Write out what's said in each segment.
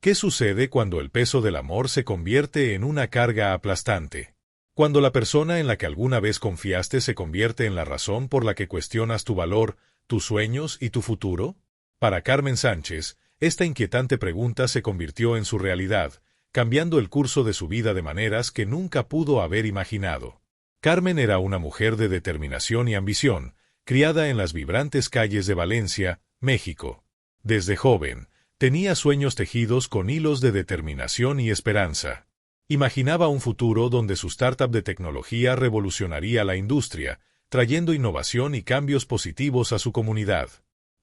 ¿Qué sucede cuando el peso del amor se convierte en una carga aplastante? Cuando la persona en la que alguna vez confiaste se convierte en la razón por la que cuestionas tu valor, tus sueños y tu futuro. Para Carmen Sánchez, esta inquietante pregunta se convirtió en su realidad, cambiando el curso de su vida de maneras que nunca pudo haber imaginado. Carmen era una mujer de determinación y ambición, criada en las vibrantes calles de Valencia, México. Desde joven, tenía sueños tejidos con hilos de determinación y esperanza. Imaginaba un futuro donde su startup de tecnología revolucionaría la industria, trayendo innovación y cambios positivos a su comunidad.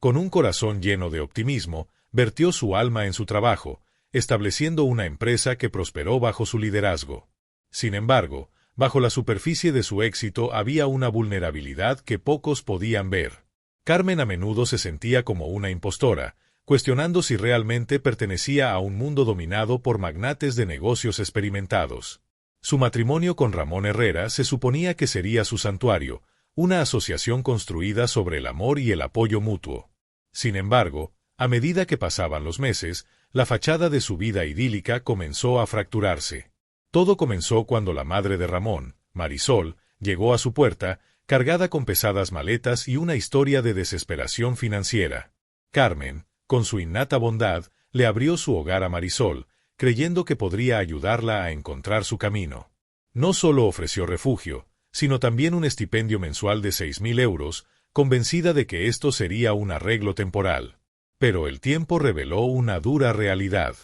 Con un corazón lleno de optimismo, vertió su alma en su trabajo, estableciendo una empresa que prosperó bajo su liderazgo. Sin embargo, bajo la superficie de su éxito había una vulnerabilidad que pocos podían ver. Carmen a menudo se sentía como una impostora, cuestionando si realmente pertenecía a un mundo dominado por magnates de negocios experimentados. Su matrimonio con Ramón Herrera se suponía que sería su santuario, una asociación construida sobre el amor y el apoyo mutuo. Sin embargo, a medida que pasaban los meses, la fachada de su vida idílica comenzó a fracturarse. Todo comenzó cuando la madre de Ramón, Marisol, llegó a su puerta, cargada con pesadas maletas y una historia de desesperación financiera. Carmen, con su innata bondad, le abrió su hogar a Marisol, creyendo que podría ayudarla a encontrar su camino. No solo ofreció refugio, sino también un estipendio mensual de 6.000 euros, convencida de que esto sería un arreglo temporal. Pero el tiempo reveló una dura realidad.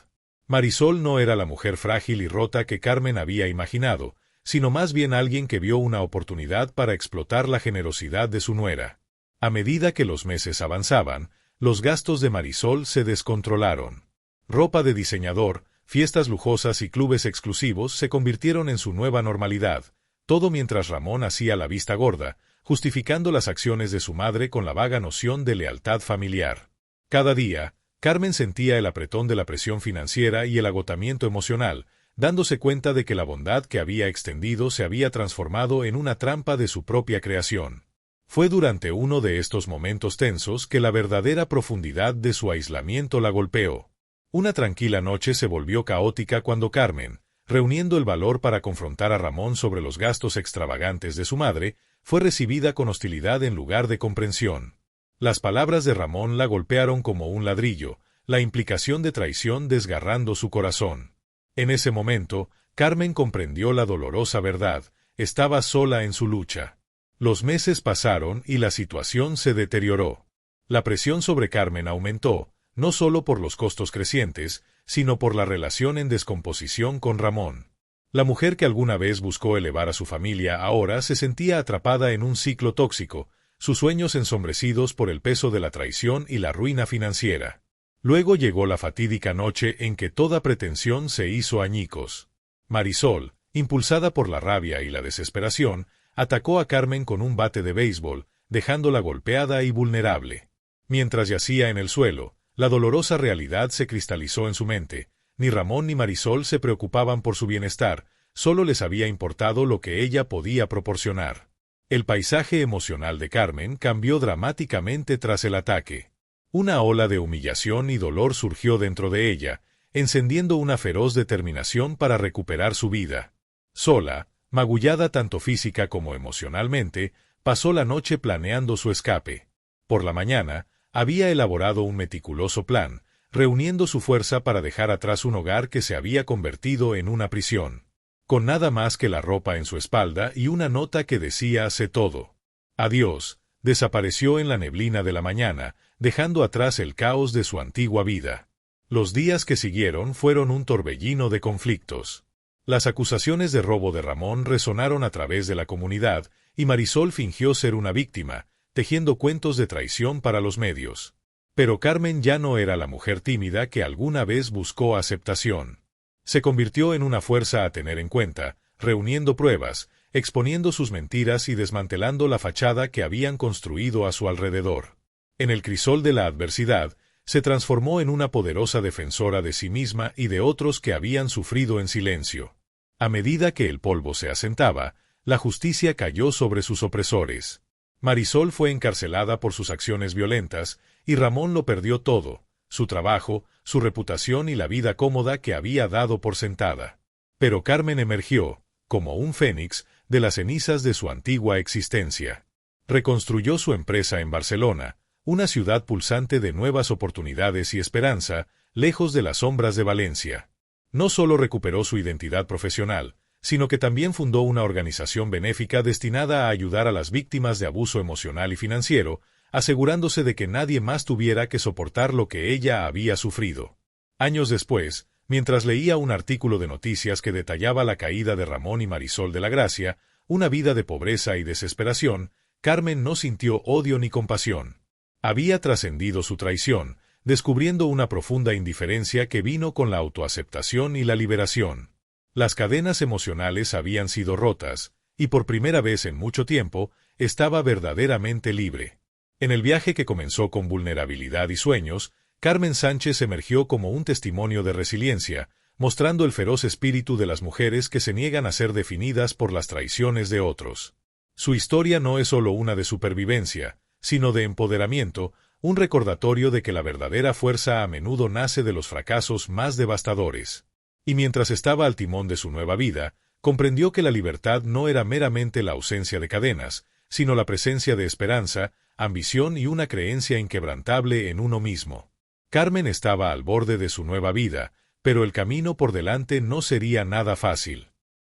Marisol no era la mujer frágil y rota que Carmen había imaginado, sino más bien alguien que vio una oportunidad para explotar la generosidad de su nuera. A medida que los meses avanzaban, los gastos de Marisol se descontrolaron. Ropa de diseñador, fiestas lujosas y clubes exclusivos se convirtieron en su nueva normalidad, todo mientras Ramón hacía la vista gorda, justificando las acciones de su madre con la vaga noción de lealtad familiar. Cada día, Carmen sentía el apretón de la presión financiera y el agotamiento emocional, dándose cuenta de que la bondad que había extendido se había transformado en una trampa de su propia creación. Fue durante uno de estos momentos tensos que la verdadera profundidad de su aislamiento la golpeó. Una tranquila noche se volvió caótica cuando Carmen, reuniendo el valor para confrontar a Ramón sobre los gastos extravagantes de su madre, fue recibida con hostilidad en lugar de comprensión. Las palabras de Ramón la golpearon como un ladrillo, la implicación de traición desgarrando su corazón. En ese momento, Carmen comprendió la dolorosa verdad: estaba sola en su lucha. Los meses pasaron y la situación se deterioró. La presión sobre Carmen aumentó, no solo por los costos crecientes, sino por la relación en descomposición con Ramón. La mujer que alguna vez buscó elevar a su familia ahora se sentía atrapada en un ciclo tóxico, sus sueños ensombrecidos por el peso de la traición y la ruina financiera. Luego llegó la fatídica noche en que toda pretensión se hizo añicos. Marisol, impulsada por la rabia y la desesperación, atacó a Carmen con un bate de béisbol, dejándola golpeada y vulnerable. Mientras yacía en el suelo, la dolorosa realidad se cristalizó en su mente. Ni Ramón ni Marisol se preocupaban por su bienestar, solo les había importado lo que ella podía proporcionar. El paisaje emocional de Carmen cambió dramáticamente tras el ataque. Una ola de humillación y dolor surgió dentro de ella, encendiendo una feroz determinación para recuperar su vida. Sola, magullada tanto física como emocionalmente, pasó la noche planeando su escape. Por la mañana, había elaborado un meticuloso plan, reuniendo su fuerza para dejar atrás un hogar que se había convertido en una prisión. Con nada más que la ropa en su espalda y una nota que decía: sé todo. Adiós, desapareció en la neblina de la mañana, dejando atrás el caos de su antigua vida. Los días que siguieron fueron un torbellino de conflictos. Las acusaciones de robo de Ramón resonaron a través de la comunidad, y Marisol fingió ser una víctima, tejiendo cuentos de traición para los medios. Pero Carmen ya no era la mujer tímida que alguna vez buscó aceptación. Se convirtió en una fuerza a tener en cuenta, reuniendo pruebas, exponiendo sus mentiras y desmantelando la fachada que habían construido a su alrededor. En el crisol de la adversidad, se transformó en una poderosa defensora de sí misma y de otros que habían sufrido en silencio. A medida que el polvo se asentaba, la justicia cayó sobre sus opresores. Marisol fue encarcelada por sus acciones violentas, y Ramón lo perdió todo: su trabajo, su reputación y la vida cómoda que había dado por sentada. Pero Carmen emergió, como un fénix, de las cenizas de su antigua existencia. Reconstruyó su empresa en Barcelona, una ciudad pulsante de nuevas oportunidades y esperanza, lejos de las sombras de Valencia. No solo recuperó su identidad profesional, sino que también fundó una organización benéfica destinada a ayudar a las víctimas de abuso emocional y financiero, asegurándose de que nadie más tuviera que soportar lo que ella había sufrido. Años después, mientras leía un artículo de noticias que detallaba la caída de Ramón y Marisol de la Gracia, una vida de pobreza y desesperación, Carmen no sintió odio ni compasión. Había trascendido su traición, descubriendo una profunda indiferencia que vino con la autoaceptación y la liberación. Las cadenas emocionales habían sido rotas, y por primera vez en mucho tiempo, estaba verdaderamente libre. En el viaje que comenzó con vulnerabilidad y sueños, Carmen Sánchez emergió como un testimonio de resiliencia, mostrando el feroz espíritu de las mujeres que se niegan a ser definidas por las traiciones de otros. Su historia no es solo una de supervivencia, sino de empoderamiento, un recordatorio de que la verdadera fuerza a menudo nace de los fracasos más devastadores. Y mientras estaba al timón de su nueva vida, comprendió que la libertad no era meramente la ausencia de cadenas, sino la presencia de esperanza, ambición y una creencia inquebrantable en uno mismo. Carmen estaba al borde de su nueva vida, pero el camino por delante no sería nada fácil.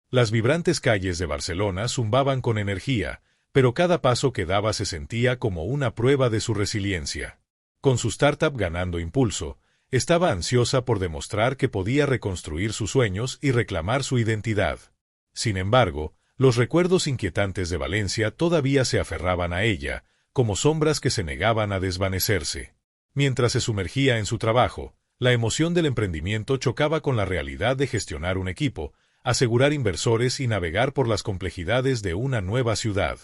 Las vibrantes calles de Barcelona zumbaban con energía, pero cada paso que daba se sentía como una prueba de su resiliencia. Con su startup ganando impulso, estaba ansiosa por demostrar que podía reconstruir sus sueños y reclamar su identidad. Sin embargo, los recuerdos inquietantes de Valencia todavía se aferraban a ella, como sombras que se negaban a desvanecerse. Mientras se sumergía en su trabajo, la emoción del emprendimiento chocaba con la realidad de gestionar un equipo, asegurar inversores y navegar por las complejidades de una nueva ciudad.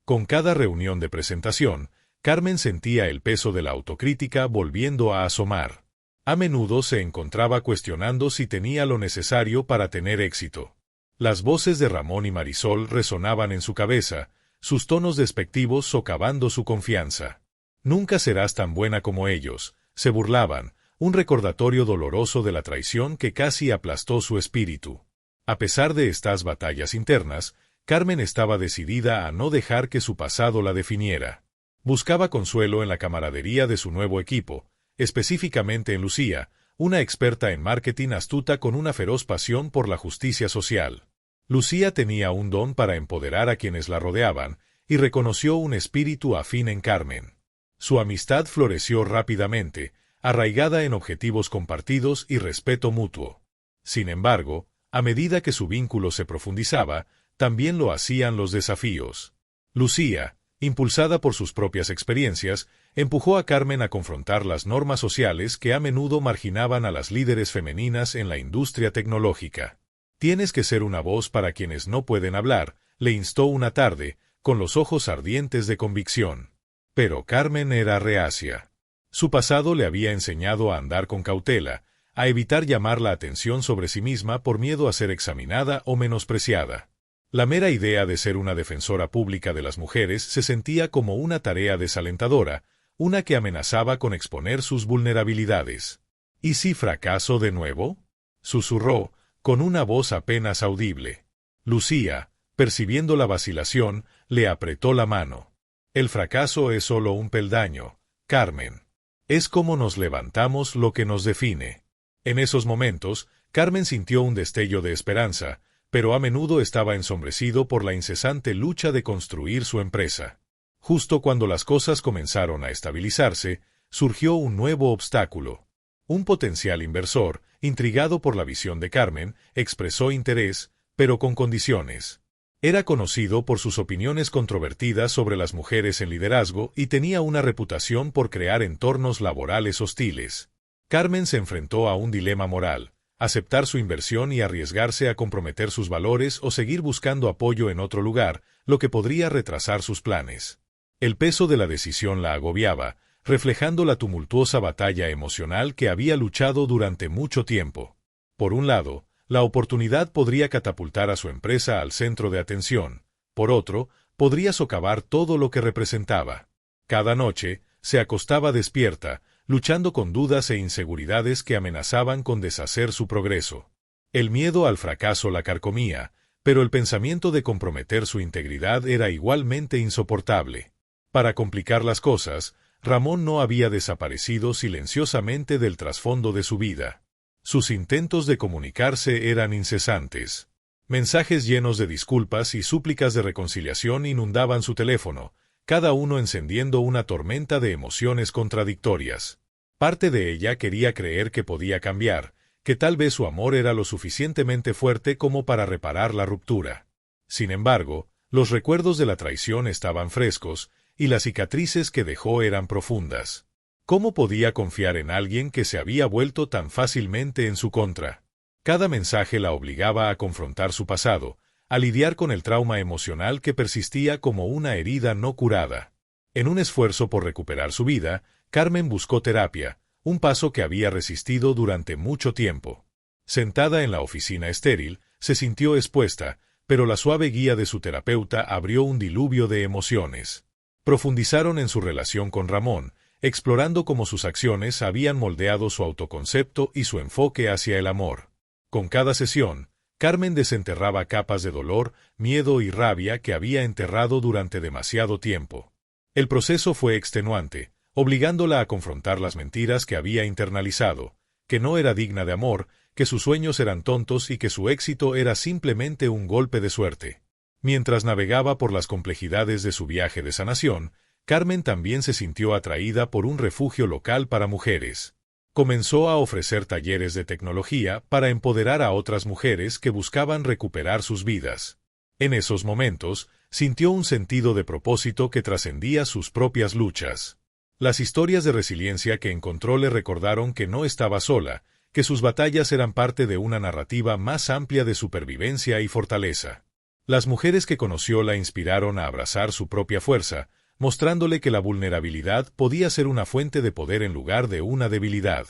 Con cada reunión de presentación, Carmen sentía el peso de la autocrítica volviendo a asomar. A menudo se encontraba cuestionando si tenía lo necesario para tener éxito. Las voces de Ramón y Marisol resonaban en su cabeza, sus tonos despectivos socavando su confianza. «Nunca serás tan buena como ellos», se burlaban, un recordatorio doloroso de la traición que casi aplastó su espíritu. A pesar de estas batallas internas, Carmen estaba decidida a no dejar que su pasado la definiera. Buscaba consuelo en la camaradería de su nuevo equipo, específicamente en Lucía, una experta en marketing astuta con una feroz pasión por la justicia social. Lucía tenía un don para empoderar a quienes la rodeaban, y reconoció un espíritu afín en Carmen. Su amistad floreció rápidamente, arraigada en objetivos compartidos y respeto mutuo. Sin embargo, a medida que su vínculo se profundizaba, también lo hacían los desafíos. Lucía, impulsada por sus propias experiencias, empujó a Carmen a confrontar las normas sociales que a menudo marginaban a las líderes femeninas en la industria tecnológica. «Tienes que ser una voz para quienes no pueden hablar», le instó una tarde, con los ojos ardientes de convicción. Pero Carmen era reacia. Su pasado le había enseñado a andar con cautela, a evitar llamar la atención sobre sí misma por miedo a ser examinada o menospreciada. La mera idea de ser una defensora pública de las mujeres se sentía como una tarea desalentadora, una que amenazaba con exponer sus vulnerabilidades. «¿Y si fracaso de nuevo?», susurró, con una voz apenas audible. Lucía, percibiendo la vacilación, le apretó la mano. «El fracaso es solo un peldaño, Carmen. Es como nos levantamos lo que nos define». En esos momentos, Carmen sintió un destello de esperanza, pero a menudo estaba ensombrecido por la incesante lucha de construir su empresa. Justo cuando las cosas comenzaron a estabilizarse, surgió un nuevo obstáculo. Un potencial inversor, intrigado por la visión de Carmen, expresó interés, pero con condiciones. Era conocido por sus opiniones controvertidas sobre las mujeres en liderazgo y tenía una reputación por crear entornos laborales hostiles. Carmen se enfrentó a un dilema moral: aceptar su inversión y arriesgarse a comprometer sus valores o seguir buscando apoyo en otro lugar, lo que podría retrasar sus planes. El peso de la decisión la agobiaba, reflejando la tumultuosa batalla emocional que había luchado durante mucho tiempo. Por un lado, la oportunidad podría catapultar a su empresa al centro de atención. Por otro, podría socavar todo lo que representaba. Cada noche, se acostaba despierta, luchando con dudas e inseguridades que amenazaban con deshacer su progreso. El miedo al fracaso la carcomía, pero el pensamiento de comprometer su integridad era igualmente insoportable. Para complicar las cosas, Ramón no había desaparecido silenciosamente del trasfondo de su vida. Sus intentos de comunicarse eran incesantes. Mensajes llenos de disculpas y súplicas de reconciliación inundaban su teléfono, cada uno encendiendo una tormenta de emociones contradictorias. Parte de ella quería creer que podía cambiar, que tal vez su amor era lo suficientemente fuerte como para reparar la ruptura. Sin embargo, los recuerdos de la traición estaban frescos, y las cicatrices que dejó eran profundas. ¿Cómo podía confiar en alguien que se había vuelto tan fácilmente en su contra? Cada mensaje la obligaba a confrontar su pasado, a lidiar con el trauma emocional que persistía como una herida no curada. En un esfuerzo por recuperar su vida, Carmen buscó terapia, un paso que había resistido durante mucho tiempo. Sentada en la oficina estéril, se sintió expuesta, pero la suave guía de su terapeuta abrió un diluvio de emociones. Profundizaron en su relación con Ramón, explorando cómo sus acciones habían moldeado su autoconcepto y su enfoque hacia el amor. Con cada sesión, Carmen desenterraba capas de dolor, miedo y rabia que había enterrado durante demasiado tiempo. El proceso fue extenuante, obligándola a confrontar las mentiras que había internalizado, que no era digna de amor, que sus sueños eran tontos y que su éxito era simplemente un golpe de suerte. Mientras navegaba por las complejidades de su viaje de sanación, Carmen también se sintió atraída por un refugio local para mujeres. Comenzó a ofrecer talleres de tecnología para empoderar a otras mujeres que buscaban recuperar sus vidas. En esos momentos, sintió un sentido de propósito que trascendía sus propias luchas. Las historias de resiliencia que encontró le recordaron que no estaba sola, que sus batallas eran parte de una narrativa más amplia de supervivencia y fortaleza. Las mujeres que conoció la inspiraron a abrazar su propia fuerza, mostrándole que la vulnerabilidad podía ser una fuente de poder en lugar de una debilidad.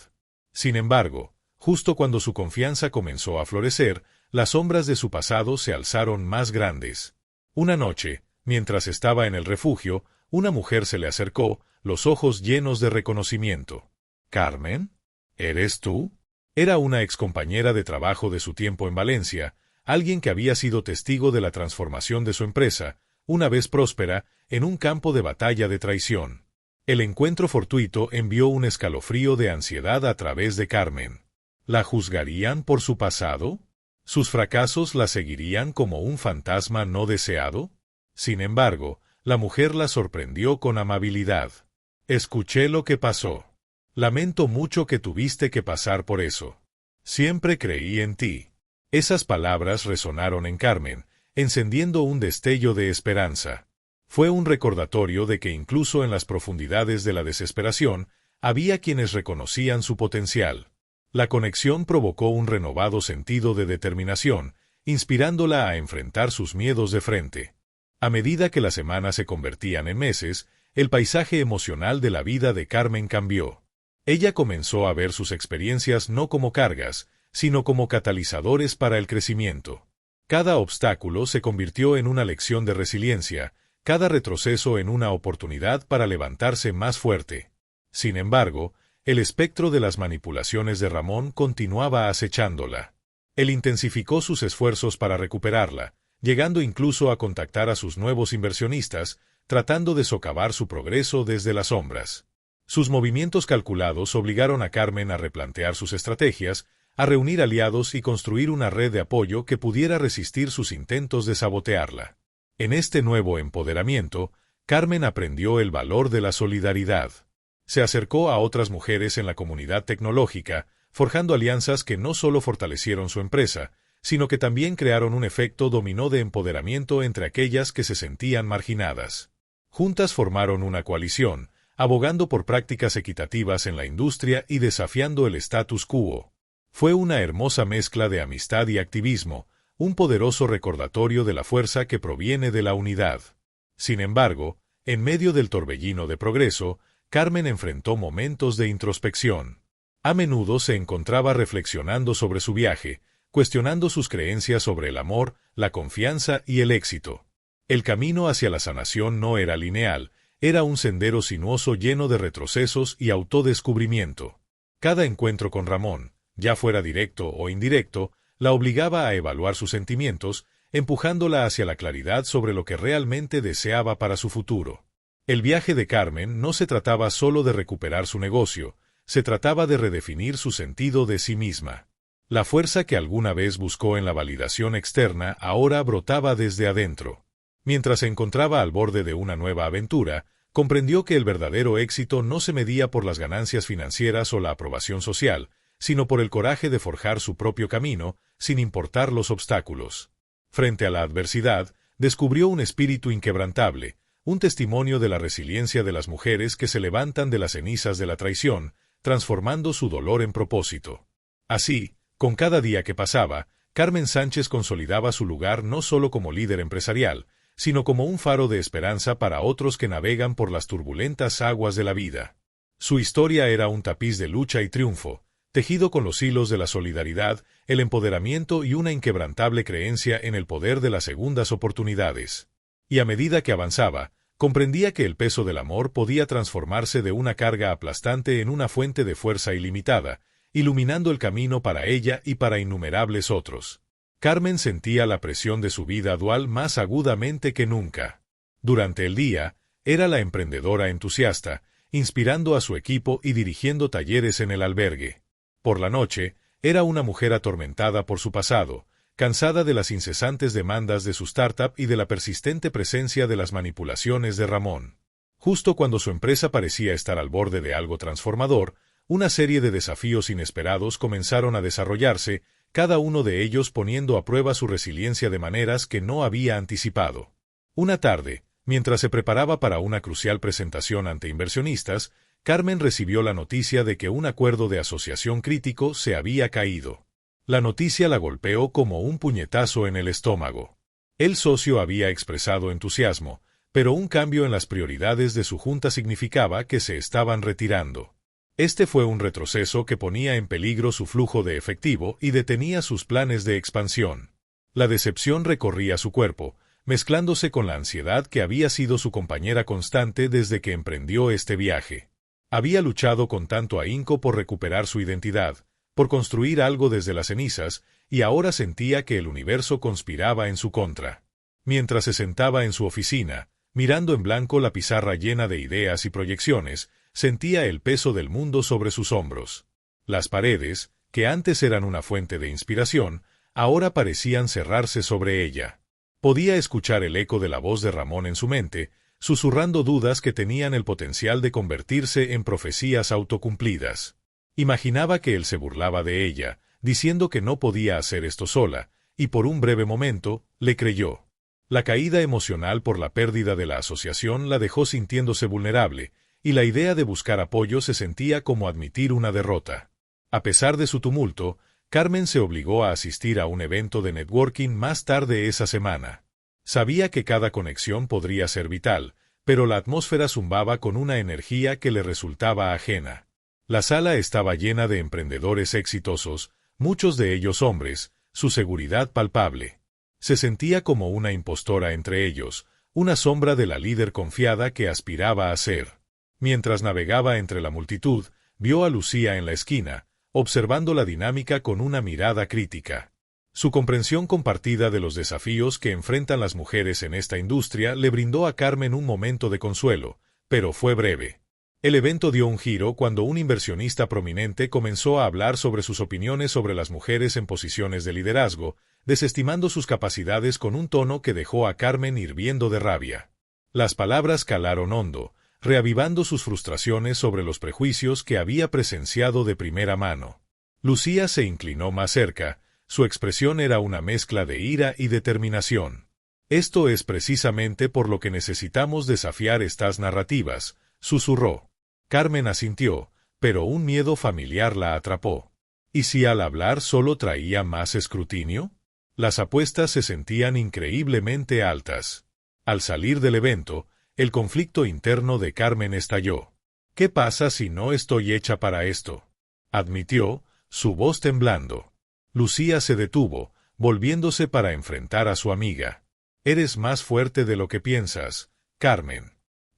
Sin embargo, justo cuando su confianza comenzó a florecer, las sombras de su pasado se alzaron más grandes. Una noche, mientras estaba en el refugio, una mujer se le acercó, los ojos llenos de reconocimiento. «¿Carmen? ¿Eres tú?» Era una excompañera de trabajo de su tiempo en Valencia, alguien que había sido testigo de la transformación de su empresa, una vez próspera, en un campo de batalla de traición. El encuentro fortuito envió un escalofrío de ansiedad a través de Carmen. ¿La juzgarían por su pasado? ¿Sus fracasos la seguirían como un fantasma no deseado? Sin embargo, la mujer la sorprendió con amabilidad. «Escuché lo que pasó. Lamento mucho que tuviste que pasar por eso. Siempre creí en ti». Esas palabras resonaron en Carmen, encendiendo un destello de esperanza. Fue un recordatorio de que incluso en las profundidades de la desesperación, había quienes reconocían su potencial. La conexión provocó un renovado sentido de determinación, inspirándola a enfrentar sus miedos de frente. A medida que las semanas se convertían en meses, el paisaje emocional de la vida de Carmen cambió. Ella comenzó a ver sus experiencias no como cargas, sino como catalizadores para el crecimiento. Cada obstáculo se convirtió en una lección de resiliencia, cada retroceso en una oportunidad para levantarse más fuerte. Sin embargo, el espectro de las manipulaciones de Ramón continuaba acechándola. Él intensificó sus esfuerzos para recuperarla, llegando incluso a contactar a sus nuevos inversionistas, tratando de socavar su progreso desde las sombras. Sus movimientos calculados obligaron a Carmen a replantear sus estrategias, a reunir aliados y construir una red de apoyo que pudiera resistir sus intentos de sabotearla. En este nuevo empoderamiento, Carmen aprendió el valor de la solidaridad. Se acercó a otras mujeres en la comunidad tecnológica, forjando alianzas que no solo fortalecieron su empresa, sino que también crearon un efecto dominó de empoderamiento entre aquellas que se sentían marginadas. Juntas formaron una coalición, abogando por prácticas equitativas en la industria y desafiando el status quo. Fue una hermosa mezcla de amistad y activismo, un poderoso recordatorio de la fuerza que proviene de la unidad. Sin embargo, en medio del torbellino de progreso, Carmen enfrentó momentos de introspección. A menudo se encontraba reflexionando sobre su viaje, cuestionando sus creencias sobre el amor, la confianza y el éxito. El camino hacia la sanación no era lineal, Era un sendero sinuoso lleno de retrocesos y autodescubrimiento. Cada encuentro con Ramón, ya fuera directo o indirecto, la obligaba a evaluar sus sentimientos, empujándola hacia la claridad sobre lo que realmente deseaba para su futuro. El viaje de Carmen no se trataba solo de recuperar su negocio, se trataba de redefinir su sentido de sí misma. La fuerza que alguna vez buscó en la validación externa ahora brotaba desde adentro. Mientras se encontraba al borde de una nueva aventura, comprendió que el verdadero éxito no se medía por las ganancias financieras o la aprobación social, sino por el coraje de forjar su propio camino, sin importar los obstáculos. Frente a la adversidad, descubrió un espíritu inquebrantable, un testimonio de la resiliencia de las mujeres que se levantan de las cenizas de la traición, transformando su dolor en propósito. Así, con cada día que pasaba, Carmen Sánchez consolidaba su lugar no solo como líder empresarial, sino como un faro de esperanza para otros que navegan por las turbulentas aguas de la vida. Su historia era un tapiz de lucha y triunfo, tejido con los hilos de la solidaridad, el empoderamiento y una inquebrantable creencia en el poder de las segundas oportunidades. Y a medida que avanzaba, comprendía que el peso del amor podía transformarse de una carga aplastante en una fuente de fuerza ilimitada, iluminando el camino para ella y para innumerables otros. Carmen sentía la presión de su vida dual más agudamente que nunca. Durante el día, era la emprendedora entusiasta, inspirando a su equipo y dirigiendo talleres en el albergue. Por la noche, era una mujer atormentada por su pasado, cansada de las incesantes demandas de su startup y de la persistente presencia de las manipulaciones de Ramón. Justo cuando su empresa parecía estar al borde de algo transformador, una serie de desafíos inesperados comenzaron a desarrollarse, cada uno de ellos poniendo a prueba su resiliencia de maneras que no había anticipado. Una tarde, mientras se preparaba para una crucial presentación ante inversionistas, Carmen recibió la noticia de que un acuerdo de asociación crítico se había caído. La noticia la golpeó como un puñetazo en el estómago. El socio había expresado entusiasmo, pero un cambio en las prioridades de su junta significaba que se estaban retirando. Este fue un retroceso que ponía en peligro su flujo de efectivo y detenía sus planes de expansión. La decepción recorría su cuerpo, mezclándose con la ansiedad que había sido su compañera constante desde que emprendió este viaje. Había luchado con tanto ahínco por recuperar su identidad, por construir algo desde las cenizas, y ahora sentía que el universo conspiraba en su contra. Mientras se sentaba en su oficina, mirando en blanco la pizarra llena de ideas y proyecciones, sentía el peso del mundo sobre sus hombros. Las paredes, que antes eran una fuente de inspiración, ahora parecían cerrarse sobre ella. Podía escuchar el eco de la voz de Ramón en su mente, susurrando dudas que tenían el potencial de convertirse en profecías autocumplidas. Imaginaba que él se burlaba de ella, diciendo que no podía hacer esto sola, y por un breve momento, le creyó. La caída emocional por la pérdida de la asociación la dejó sintiéndose vulnerable, y la idea de buscar apoyo se sentía como admitir una derrota. A pesar de su tumulto, Carmen se obligó a asistir a un evento de networking más tarde esa semana. Sabía que cada conexión podría ser vital, pero la atmósfera zumbaba con una energía que le resultaba ajena. La sala estaba llena de emprendedores exitosos, muchos de ellos hombres, su seguridad palpable. Se sentía como una impostora entre ellos, una sombra de la líder confiada que aspiraba a ser. Mientras navegaba entre la multitud, vio a Lucía en la esquina, observando la dinámica con una mirada crítica. Su comprensión compartida de los desafíos que enfrentan las mujeres en esta industria le brindó a Carmen un momento de consuelo, pero fue breve. El evento dio un giro cuando un inversionista prominente comenzó a hablar sobre sus opiniones sobre las mujeres en posiciones de liderazgo, desestimando sus capacidades con un tono que dejó a Carmen hirviendo de rabia. Las palabras calaron hondo, reavivando sus frustraciones sobre los prejuicios que había presenciado de primera mano. Lucía se inclinó más cerca, su expresión era una mezcla de ira y determinación. Esto es precisamente por lo que necesitamos desafiar estas narrativas, susurró. Carmen asintió, pero un miedo familiar la atrapó. ¿Y si al hablar solo traía más escrutinio? Las apuestas se sentían increíblemente altas. Al salir del evento, el conflicto interno de Carmen estalló. ¿Qué pasa si no estoy hecha para esto?, admitió, su voz temblando. Lucía se detuvo, volviéndose para enfrentar a su amiga. Eres más fuerte de lo que piensas, Carmen.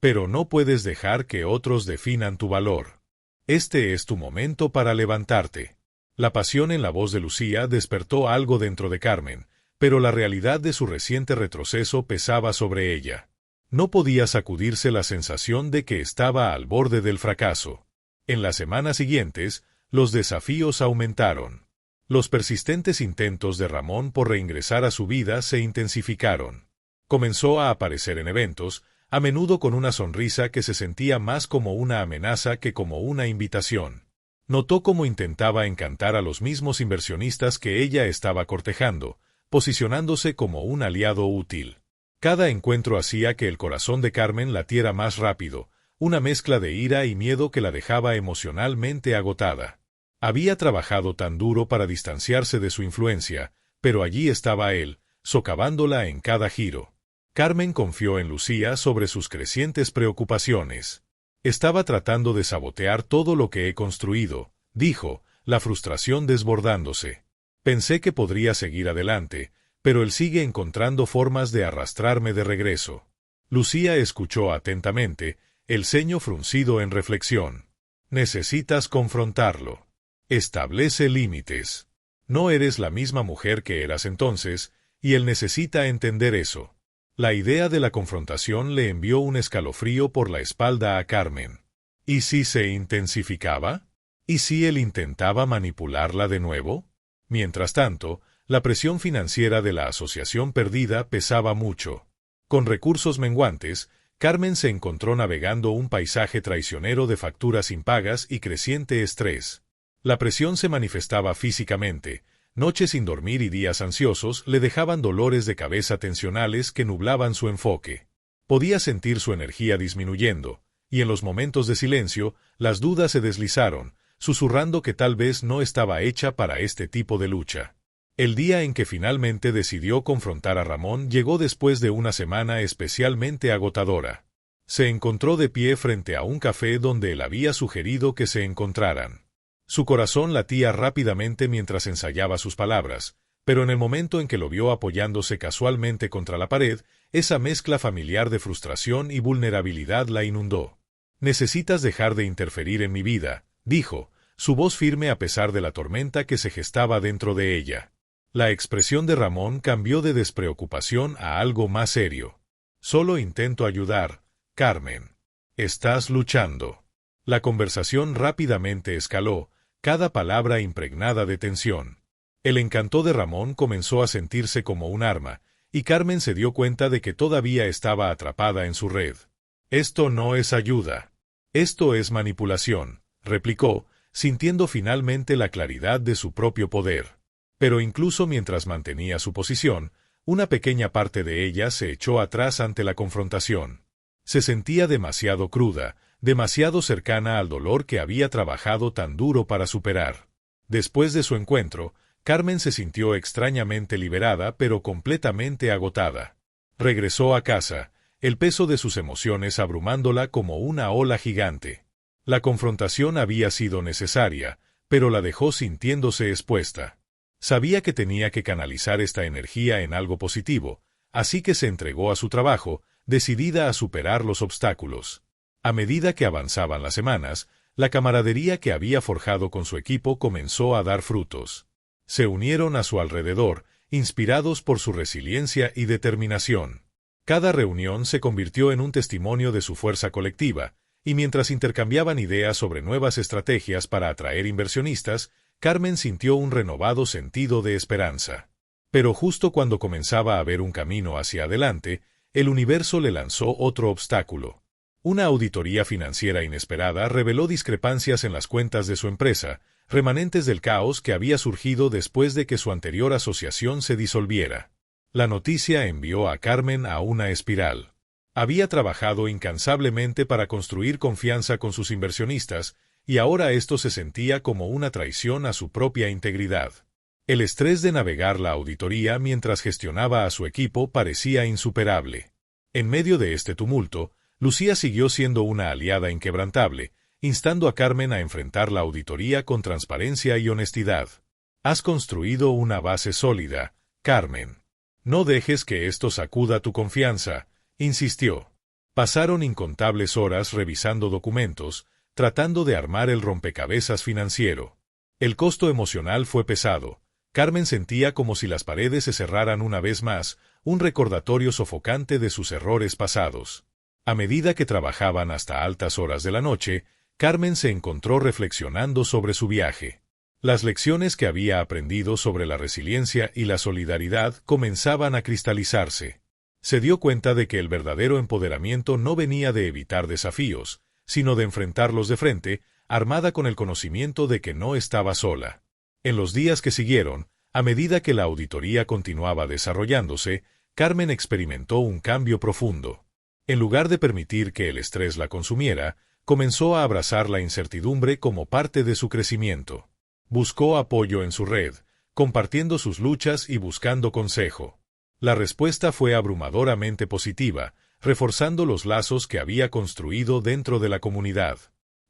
Pero no puedes dejar que otros definan tu valor. Este es tu momento para levantarte. La pasión en la voz de Lucía despertó algo dentro de Carmen, pero la realidad de su reciente retroceso pesaba sobre ella. No podía sacudirse la sensación de que estaba al borde del fracaso. En las semanas siguientes, los desafíos aumentaron. Los persistentes intentos de Ramón por reingresar a su vida se intensificaron. Comenzó a aparecer en eventos, a menudo con una sonrisa que se sentía más como una amenaza que como una invitación. Notó cómo intentaba encantar a los mismos inversionistas que ella estaba cortejando, posicionándose como un aliado útil. Cada encuentro hacía que el corazón de Carmen latiera más rápido, una mezcla de ira y miedo que la dejaba emocionalmente agotada. Había trabajado tan duro para distanciarse de su influencia, pero allí estaba él, socavándola en cada giro. Carmen confió en Lucía sobre sus crecientes preocupaciones. Estaba tratando de sabotear todo lo que he construido, dijo, la frustración desbordándose. Pensé que podría seguir adelante, pero él sigue encontrando formas de arrastrarme de regreso. Lucía escuchó atentamente, el ceño fruncido en reflexión. Necesitas confrontarlo. Establece límites. No eres la misma mujer que eras entonces, y él necesita entender eso. La idea de la confrontación le envió un escalofrío por la espalda a Carmen. ¿Y si se intensificaba? ¿Y si él intentaba manipularla de nuevo? Mientras tanto, la presión financiera de la asociación perdida pesaba mucho. Con recursos menguantes, Carmen se encontró navegando un paisaje traicionero de facturas impagas y creciente estrés. La presión se manifestaba físicamente. Noches sin dormir y días ansiosos le dejaban dolores de cabeza tensionales que nublaban su enfoque. Podía sentir su energía disminuyendo, y en los momentos de silencio, las dudas se deslizaron, susurrando que tal vez no estaba hecha para este tipo de lucha. El día en que finalmente decidió confrontar a Ramón llegó después de una semana especialmente agotadora. Se encontró de pie frente a un café donde él había sugerido que se encontraran. Su corazón latía rápidamente mientras ensayaba sus palabras, pero en el momento en que lo vio apoyándose casualmente contra la pared, esa mezcla familiar de frustración y vulnerabilidad la inundó. «Necesitas dejar de interferir en mi vida», dijo, su voz firme a pesar de la tormenta que se gestaba dentro de ella. La expresión de Ramón cambió de despreocupación a algo más serio. «Solo intento ayudar, Carmen. Estás luchando». La conversación rápidamente escaló, cada palabra impregnada de tensión. El encanto de Ramón comenzó a sentirse como un arma, y Carmen se dio cuenta de que todavía estaba atrapada en su red. «Esto no es ayuda. Esto es manipulación», replicó, sintiendo finalmente la claridad de su propio poder. Pero incluso mientras mantenía su posición, una pequeña parte de ella se echó atrás ante la confrontación. Se sentía demasiado cruda, demasiado cercana al dolor que había trabajado tan duro para superar. Después de su encuentro, Carmen se sintió extrañamente liberada pero completamente agotada. Regresó a casa, el peso de sus emociones abrumándola como una ola gigante. La confrontación había sido necesaria, pero la dejó sintiéndose expuesta. Sabía que tenía que canalizar esta energía en algo positivo, así que se entregó a su trabajo, decidida a superar los obstáculos. A medida que avanzaban las semanas, la camaradería que había forjado con su equipo comenzó a dar frutos. Se unieron a su alrededor, inspirados por su resiliencia y determinación. Cada reunión se convirtió en un testimonio de su fuerza colectiva, y mientras intercambiaban ideas sobre nuevas estrategias para atraer inversionistas, Carmen sintió un renovado sentido de esperanza. Pero justo cuando comenzaba a ver un camino hacia adelante, el universo le lanzó otro obstáculo. Una auditoría financiera inesperada reveló discrepancias en las cuentas de su empresa, remanentes del caos que había surgido después de que su anterior asociación se disolviera. La noticia envió a Carmen a una espiral. Había trabajado incansablemente para construir confianza con sus inversionistas, y ahora esto se sentía como una traición a su propia integridad. El estrés de navegar la auditoría mientras gestionaba a su equipo parecía insuperable. En medio de este tumulto, Lucía siguió siendo una aliada inquebrantable, instando a Carmen a enfrentar la auditoría con transparencia y honestidad. «Has construido una base sólida, Carmen. No dejes que esto sacuda tu confianza», insistió. Pasaron incontables horas revisando documentos, tratando de armar el rompecabezas financiero. El costo emocional fue pesado. Carmen sentía como si las paredes se cerraran una vez más, un recordatorio sofocante de sus errores pasados. A medida que trabajaban hasta altas horas de la noche, Carmen se encontró reflexionando sobre su viaje. Las lecciones que había aprendido sobre la resiliencia y la solidaridad comenzaban a cristalizarse. Se dio cuenta de que el verdadero empoderamiento no venía de evitar desafíos, sino de enfrentarlos de frente, armada con el conocimiento de que no estaba sola. En los días que siguieron, a medida que la auditoría continuaba desarrollándose, Carmen experimentó un cambio profundo. En lugar de permitir que el estrés la consumiera, comenzó a abrazar la incertidumbre como parte de su crecimiento. Buscó apoyo en su red, compartiendo sus luchas y buscando consejo. La respuesta fue abrumadoramente positiva, reforzando los lazos que había construido dentro de la comunidad.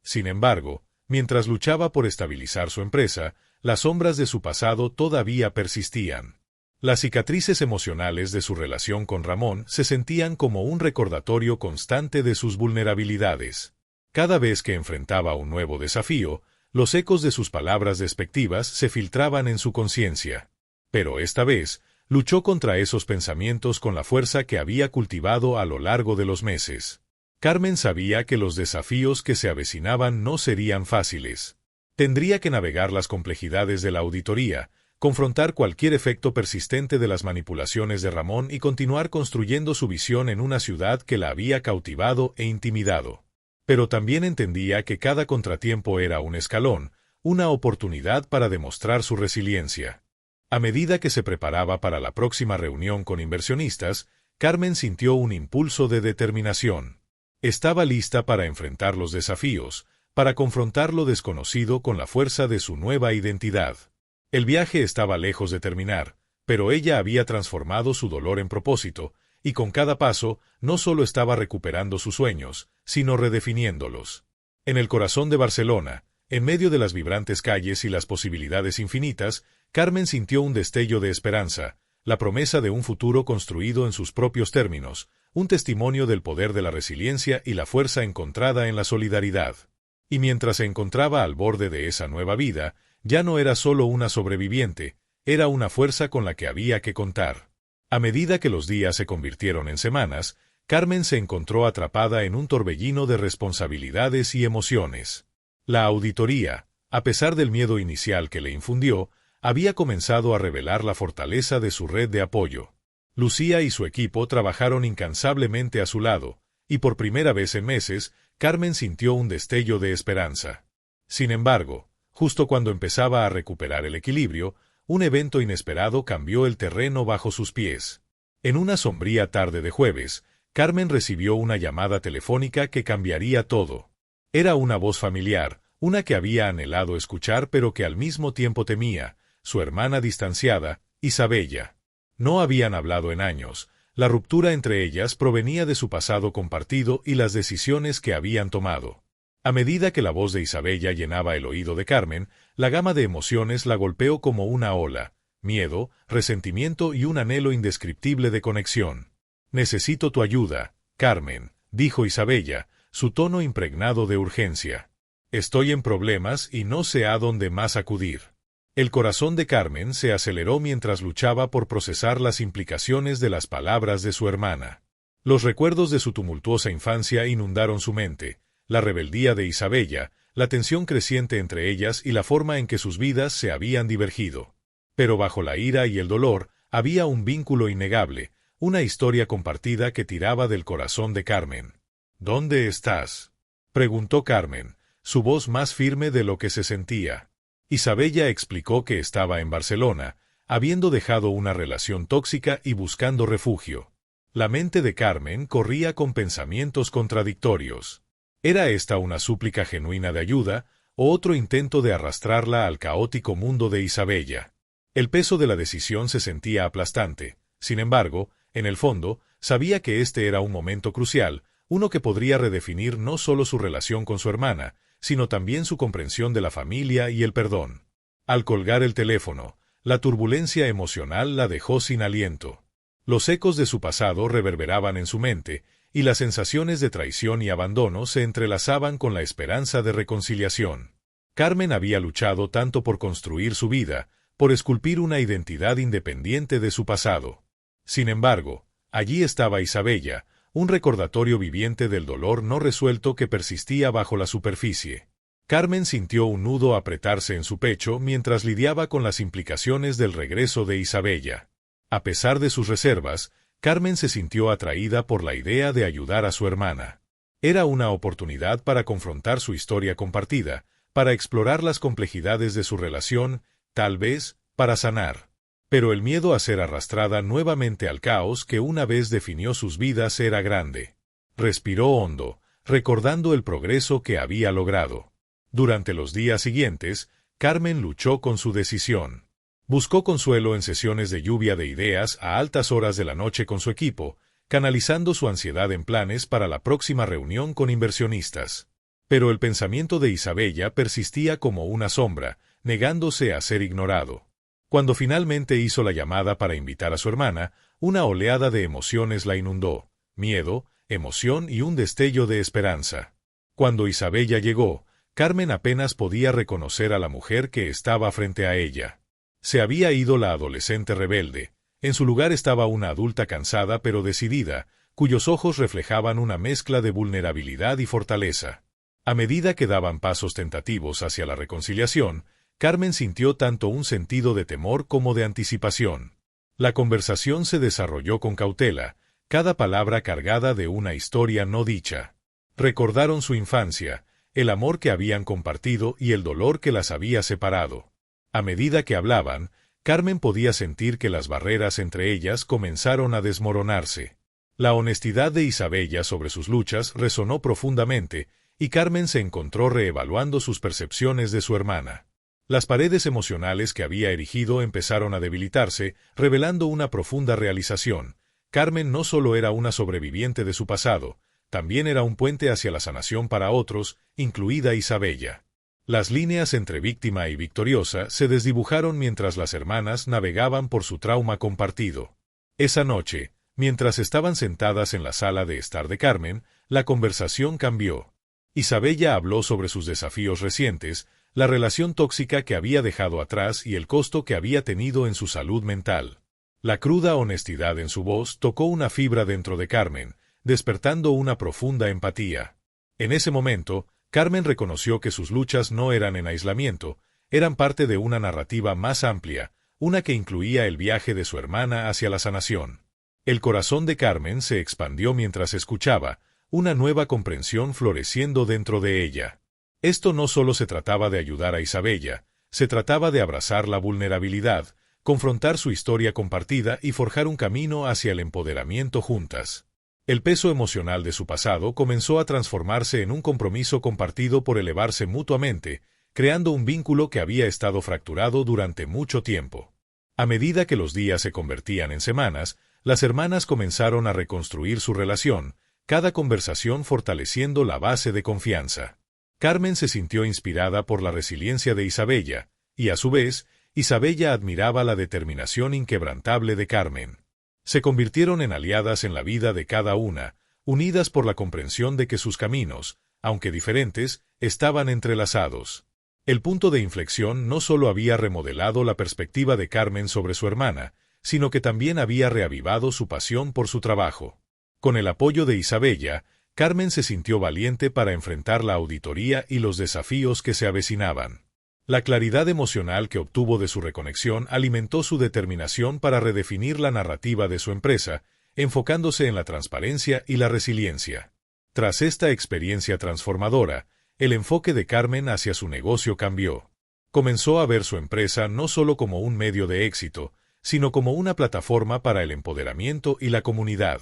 Sin embargo, mientras luchaba por estabilizar su empresa, las sombras de su pasado todavía persistían. Las cicatrices emocionales de su relación con Ramón se sentían como un recordatorio constante de sus vulnerabilidades. Cada vez que enfrentaba un nuevo desafío, los ecos de sus palabras despectivas se filtraban en su conciencia. Pero esta vez, luchó contra esos pensamientos con la fuerza que había cultivado a lo largo de los meses. Carmen sabía que los desafíos que se avecinaban no serían fáciles. Tendría que navegar las complejidades de la auditoría, confrontar cualquier efecto persistente de las manipulaciones de Ramón y continuar construyendo su visión en una ciudad que la había cautivado e intimidado. Pero también entendía que cada contratiempo era un escalón, una oportunidad para demostrar su resiliencia. A medida que se preparaba para la próxima reunión con inversionistas, Carmen sintió un impulso de determinación. Estaba lista para enfrentar los desafíos, para confrontar lo desconocido con la fuerza de su nueva identidad. El viaje estaba lejos de terminar, pero ella había transformado su dolor en propósito, y con cada paso no solo estaba recuperando sus sueños, sino redefiniéndolos. En el corazón de Barcelona, en medio de las vibrantes calles y las posibilidades infinitas, Carmen sintió un destello de esperanza, la promesa de un futuro construido en sus propios términos, un testimonio del poder de la resiliencia y la fuerza encontrada en la solidaridad. Y mientras se encontraba al borde de esa nueva vida, ya no era solo una sobreviviente, era una fuerza con la que había que contar. A medida que los días se convirtieron en semanas, Carmen se encontró atrapada en un torbellino de responsabilidades y emociones. La auditoría, a pesar del miedo inicial que le infundió, había comenzado a revelar la fortaleza de su red de apoyo. Lucía y su equipo trabajaron incansablemente a su lado, y por primera vez en meses, Carmen sintió un destello de esperanza. Sin embargo, justo cuando empezaba a recuperar el equilibrio, un evento inesperado cambió el terreno bajo sus pies. En una sombría tarde de jueves, Carmen recibió una llamada telefónica que cambiaría todo. Era una voz familiar, una que había anhelado escuchar pero que al mismo tiempo temía, su hermana distanciada, Isabella. No habían hablado en años. La ruptura entre ellas provenía de su pasado compartido y las decisiones que habían tomado. A medida que la voz de Isabella llenaba el oído de Carmen, la gama de emociones la golpeó como una ola: miedo, resentimiento y un anhelo indescriptible de conexión. «Necesito tu ayuda, Carmen», dijo Isabella, su tono impregnado de urgencia. «Estoy en problemas y no sé a dónde más acudir». El corazón de Carmen se aceleró mientras luchaba por procesar las implicaciones de las palabras de su hermana. Los recuerdos de su tumultuosa infancia inundaron su mente, la rebeldía de Isabella, la tensión creciente entre ellas y la forma en que sus vidas se habían divergido. Pero bajo la ira y el dolor había un vínculo innegable, una historia compartida que tiraba del corazón de Carmen. «¿Dónde estás?», preguntó Carmen, su voz más firme de lo que se sentía. Isabella explicó que estaba en Barcelona, habiendo dejado una relación tóxica y buscando refugio. La mente de Carmen corría con pensamientos contradictorios. ¿Era esta una súplica genuina de ayuda, o otro intento de arrastrarla al caótico mundo de Isabella? El peso de la decisión se sentía aplastante. Sin embargo, en el fondo, sabía que este era un momento crucial, uno que podría redefinir no solo su relación con su hermana, sino también su comprensión de la familia y el perdón. Al colgar el teléfono, la turbulencia emocional la dejó sin aliento. Los ecos de su pasado reverberaban en su mente, y las sensaciones de traición y abandono se entrelazaban con la esperanza de reconciliación. Carmen había luchado tanto por construir su vida, por esculpir una identidad independiente de su pasado. Sin embargo, allí estaba Isabella, un recordatorio viviente del dolor no resuelto que persistía bajo la superficie. Carmen sintió un nudo apretarse en su pecho mientras lidiaba con las implicaciones del regreso de Isabella. A pesar de sus reservas, Carmen se sintió atraída por la idea de ayudar a su hermana. Era una oportunidad para confrontar su historia compartida, para explorar las complejidades de su relación, tal vez, para sanar. Pero el miedo a ser arrastrada nuevamente al caos que una vez definió sus vidas era grande. Respiró hondo, recordando el progreso que había logrado. Durante los días siguientes, Carmen luchó con su decisión. Buscó consuelo en sesiones de lluvia de ideas a altas horas de la noche con su equipo, canalizando su ansiedad en planes para la próxima reunión con inversionistas. Pero el pensamiento de Isabella persistía como una sombra, negándose a ser ignorado. Cuando finalmente hizo la llamada para invitar a su hermana, una oleada de emociones la inundó: miedo, emoción y un destello de esperanza. Cuando Isabella llegó, Carmen apenas podía reconocer a la mujer que estaba frente a ella. Se había ido la adolescente rebelde. En su lugar estaba una adulta cansada pero decidida, cuyos ojos reflejaban una mezcla de vulnerabilidad y fortaleza. A medida que daban pasos tentativos hacia la reconciliación, Carmen sintió tanto un sentido de temor como de anticipación. La conversación se desarrolló con cautela, cada palabra cargada de una historia no dicha. Recordaron su infancia, el amor que habían compartido y el dolor que las había separado. A medida que hablaban, Carmen podía sentir que las barreras entre ellas comenzaron a desmoronarse. La honestidad de Isabella sobre sus luchas resonó profundamente, y Carmen se encontró reevaluando sus percepciones de su hermana. Las paredes emocionales que había erigido empezaron a debilitarse, revelando una profunda realización. Carmen no solo era una sobreviviente de su pasado, también era un puente hacia la sanación para otros, incluida Isabella. Las líneas entre víctima y victoriosa se desdibujaron mientras las hermanas navegaban por su trauma compartido. Esa noche, mientras estaban sentadas en la sala de estar de Carmen, la conversación cambió. Isabella habló sobre sus desafíos recientes, la relación tóxica que había dejado atrás y el costo que había tenido en su salud mental. La cruda honestidad en su voz tocó una fibra dentro de Carmen, despertando una profunda empatía. En ese momento, Carmen reconoció que sus luchas no eran en aislamiento, eran parte de una narrativa más amplia, una que incluía el viaje de su hermana hacia la sanación. El corazón de Carmen se expandió mientras escuchaba, una nueva comprensión floreciendo dentro de ella. Esto no solo se trataba de ayudar a Isabella, se trataba de abrazar la vulnerabilidad, confrontar su historia compartida y forjar un camino hacia el empoderamiento juntas. El peso emocional de su pasado comenzó a transformarse en un compromiso compartido por elevarse mutuamente, creando un vínculo que había estado fracturado durante mucho tiempo. A medida que los días se convertían en semanas, las hermanas comenzaron a reconstruir su relación, cada conversación fortaleciendo la base de confianza. Carmen se sintió inspirada por la resiliencia de Isabella, y a su vez, Isabella admiraba la determinación inquebrantable de Carmen. Se convirtieron en aliadas en la vida de cada una, unidas por la comprensión de que sus caminos, aunque diferentes, estaban entrelazados. El punto de inflexión no solo había remodelado la perspectiva de Carmen sobre su hermana, sino que también había reavivado su pasión por su trabajo. Con el apoyo de Isabella, Carmen se sintió valiente para enfrentar la auditoría y los desafíos que se avecinaban. La claridad emocional que obtuvo de su reconexión alimentó su determinación para redefinir la narrativa de su empresa, enfocándose en la transparencia y la resiliencia. Tras esta experiencia transformadora, el enfoque de Carmen hacia su negocio cambió. Comenzó a ver su empresa no solo como un medio de éxito, sino como una plataforma para el empoderamiento y la comunidad.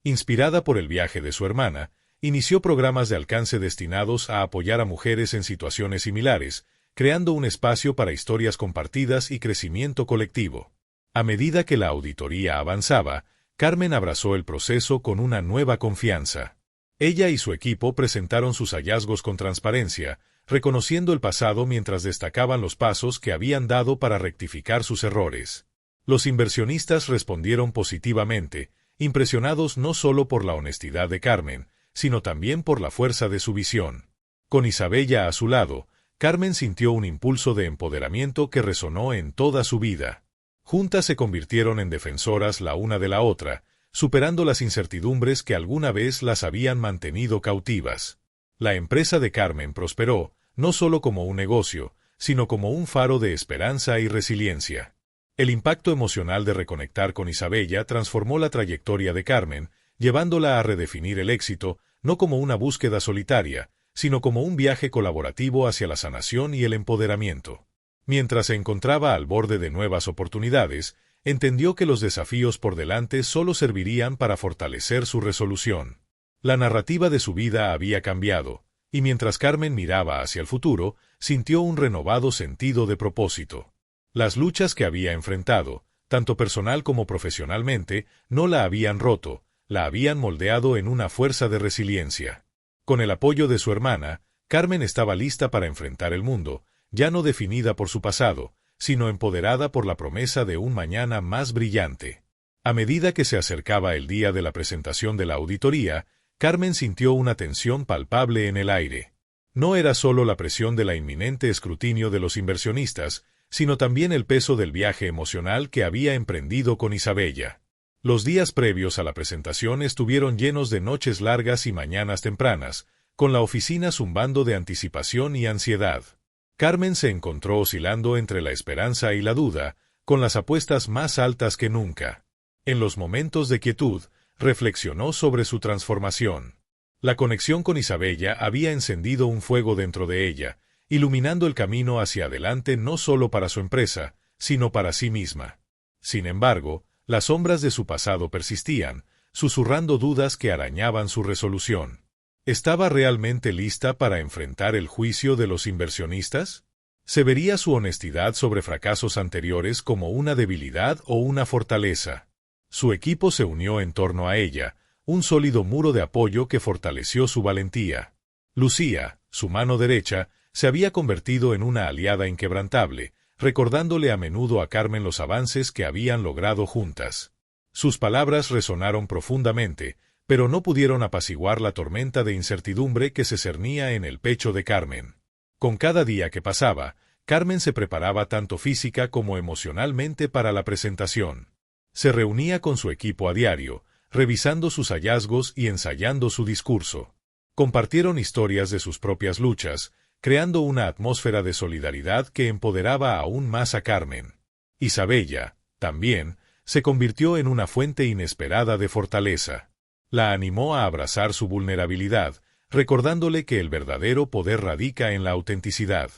Inspirada por el viaje de su hermana, inició programas de alcance destinados a apoyar a mujeres en situaciones similares, creando un espacio para historias compartidas y crecimiento colectivo. A medida que la auditoría avanzaba, Carmen abrazó el proceso con una nueva confianza. Ella y su equipo presentaron sus hallazgos con transparencia, reconociendo el pasado mientras destacaban los pasos que habían dado para rectificar sus errores. Los inversionistas respondieron positivamente, impresionados no solo por la honestidad de Carmen, sino también por la fuerza de su visión. Con Isabella a su lado, Carmen sintió un impulso de empoderamiento que resonó en toda su vida. Juntas se convirtieron en defensoras la una de la otra, superando las incertidumbres que alguna vez las habían mantenido cautivas. La empresa de Carmen prosperó, no solo como un negocio, sino como un faro de esperanza y resiliencia. El impacto emocional de reconectar con Isabella transformó la trayectoria de Carmen, llevándola a redefinir el éxito, no como una búsqueda solitaria, sino como un viaje colaborativo hacia la sanación y el empoderamiento. Mientras se encontraba al borde de nuevas oportunidades, entendió que los desafíos por delante solo servirían para fortalecer su resolución. La narrativa de su vida había cambiado, y mientras Carmen miraba hacia el futuro, sintió un renovado sentido de propósito. Las luchas que había enfrentado, tanto personal como profesionalmente, no la habían roto, la habían moldeado en una fuerza de resiliencia. Con el apoyo de su hermana, Carmen estaba lista para enfrentar el mundo, ya no definida por su pasado, sino empoderada por la promesa de un mañana más brillante. A medida que se acercaba el día de la presentación de la auditoría, Carmen sintió una tensión palpable en el aire. No era solo la presión del inminente escrutinio de los inversionistas, sino también el peso del viaje emocional que había emprendido con Isabella. Los días previos a la presentación estuvieron llenos de noches largas y mañanas tempranas, con la oficina zumbando de anticipación y ansiedad. Carmen se encontró oscilando entre la esperanza y la duda, con las apuestas más altas que nunca. En los momentos de quietud, reflexionó sobre su transformación. La conexión con Isabella había encendido un fuego dentro de ella, iluminando el camino hacia adelante no solo para su empresa, sino para sí misma. Sin embargo, las sombras de su pasado persistían, susurrando dudas que arañaban su resolución. ¿Estaba realmente lista para enfrentar el juicio de los inversionistas? ¿Se vería su honestidad sobre fracasos anteriores como una debilidad o una fortaleza? Su equipo se unió en torno a ella, un sólido muro de apoyo que fortaleció su valentía. Lucía, su mano derecha, se había convertido en una aliada inquebrantable, recordándole a menudo a Carmen los avances que habían logrado juntas. Sus palabras resonaron profundamente, pero no pudieron apaciguar la tormenta de incertidumbre que se cernía en el pecho de Carmen. Con cada día que pasaba, Carmen se preparaba tanto física como emocionalmente para la presentación. Se reunía con su equipo a diario, revisando sus hallazgos y ensayando su discurso. Compartieron historias de sus propias luchas, creando una atmósfera de solidaridad que empoderaba aún más a Carmen. Isabella, también, se convirtió en una fuente inesperada de fortaleza. La animó a abrazar su vulnerabilidad, recordándole que el verdadero poder radica en la autenticidad.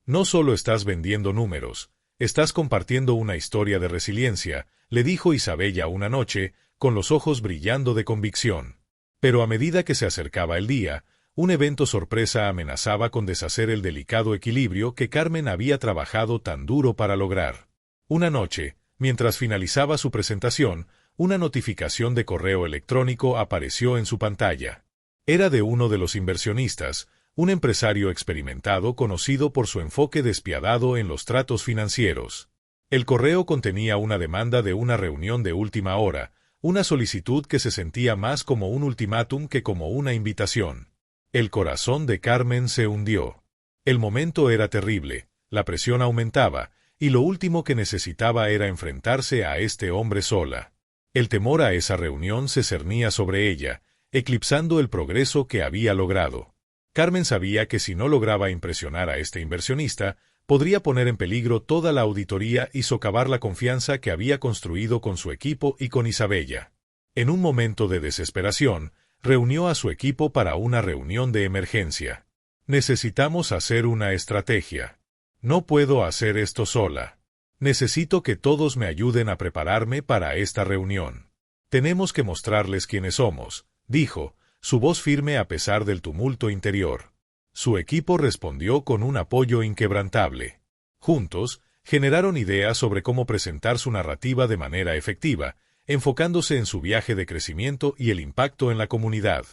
No solo estás vendiendo números, estás compartiendo una historia de resiliencia, le dijo Isabella una noche, con los ojos brillando de convicción. Pero a medida que se acercaba el día, un evento sorpresa amenazaba con deshacer el delicado equilibrio que Carmen había trabajado tan duro para lograr. Una noche, mientras finalizaba su presentación, una notificación de correo electrónico apareció en su pantalla. Era de uno de los inversionistas, un empresario experimentado conocido por su enfoque despiadado en los tratos financieros. El correo contenía una demanda de una reunión de última hora, una solicitud que se sentía más como un ultimátum que como una invitación. El corazón de Carmen se hundió. El momento era terrible, la presión aumentaba, y lo último que necesitaba era enfrentarse a este hombre sola. El temor a esa reunión se cernía sobre ella, eclipsando el progreso que había logrado. Carmen sabía que si no lograba impresionar a este inversionista, podría poner en peligro toda la auditoría y socavar la confianza que había construido con su equipo y con Isabella. En un momento de desesperación, reunió a su equipo para una reunión de emergencia. Necesitamos hacer una estrategia. No puedo hacer esto sola. Necesito que todos me ayuden a prepararme para esta reunión. Tenemos que mostrarles quiénes somos, dijo, su voz firme a pesar del tumulto interior. Su equipo respondió con un apoyo inquebrantable. Juntos, generaron ideas sobre cómo presentar su narrativa de manera efectiva, enfocándose en su viaje de crecimiento y el impacto en la comunidad.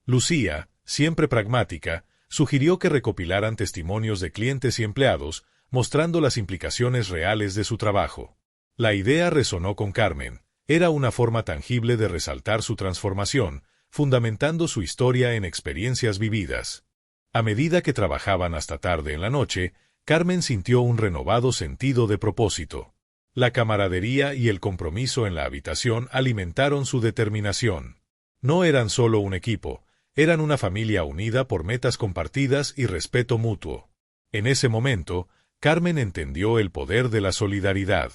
Lucía, siempre pragmática, sugirió que recopilaran testimonios de clientes y empleados, mostrando las implicaciones reales de su trabajo. La idea resonó con Carmen, Era una forma tangible de resaltar su transformación, fundamentando su historia en experiencias vividas. A medida que trabajaban hasta tarde en la noche, Carmen sintió un renovado sentido de propósito. La camaradería y el compromiso en la habitación alimentaron su determinación. No eran solo un equipo, eran una familia unida por metas compartidas y respeto mutuo. En ese momento, Carmen entendió el poder de la solidaridad.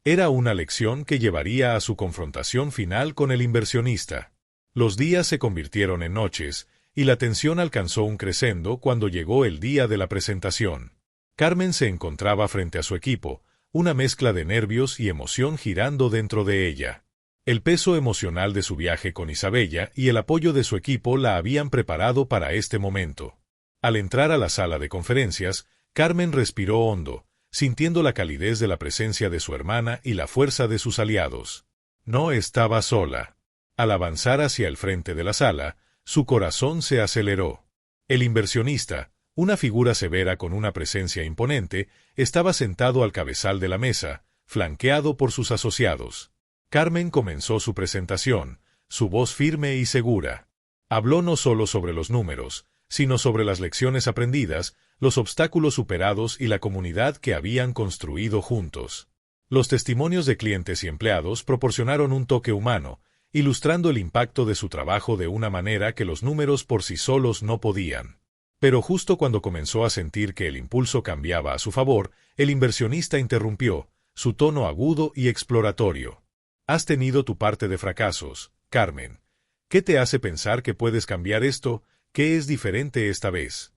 Era una lección que llevaría a su confrontación final con el inversionista. Los días se convirtieron en noches, y la tensión alcanzó un crescendo cuando llegó el día de la presentación. Carmen se encontraba frente a su equipo, una mezcla de nervios y emoción girando dentro de ella. El peso emocional de su viaje con Isabella y el apoyo de su equipo la habían preparado para este momento. Al entrar a la sala de conferencias, Carmen respiró hondo, sintiendo la calidez de la presencia de su hermana y la fuerza de sus aliados. No estaba sola. Al avanzar hacia el frente de la sala, su corazón se aceleró. El inversionista, una figura severa con una presencia imponente, estaba sentado al cabezal de la mesa, flanqueado por sus asociados. Carmen comenzó su presentación, su voz firme y segura. Habló no solo sobre los números, sino sobre las lecciones aprendidas, los obstáculos superados y la comunidad que habían construido juntos. Los testimonios de clientes y empleados proporcionaron un toque humano, ilustrando el impacto de su trabajo de una manera que los números por sí solos no podían. Pero justo cuando comenzó a sentir que el impulso cambiaba a su favor, el inversionista interrumpió, su tono agudo y exploratorio. Has tenido tu parte de fracasos, Carmen. ¿Qué te hace pensar que puedes cambiar esto? ¿Qué es diferente esta vez?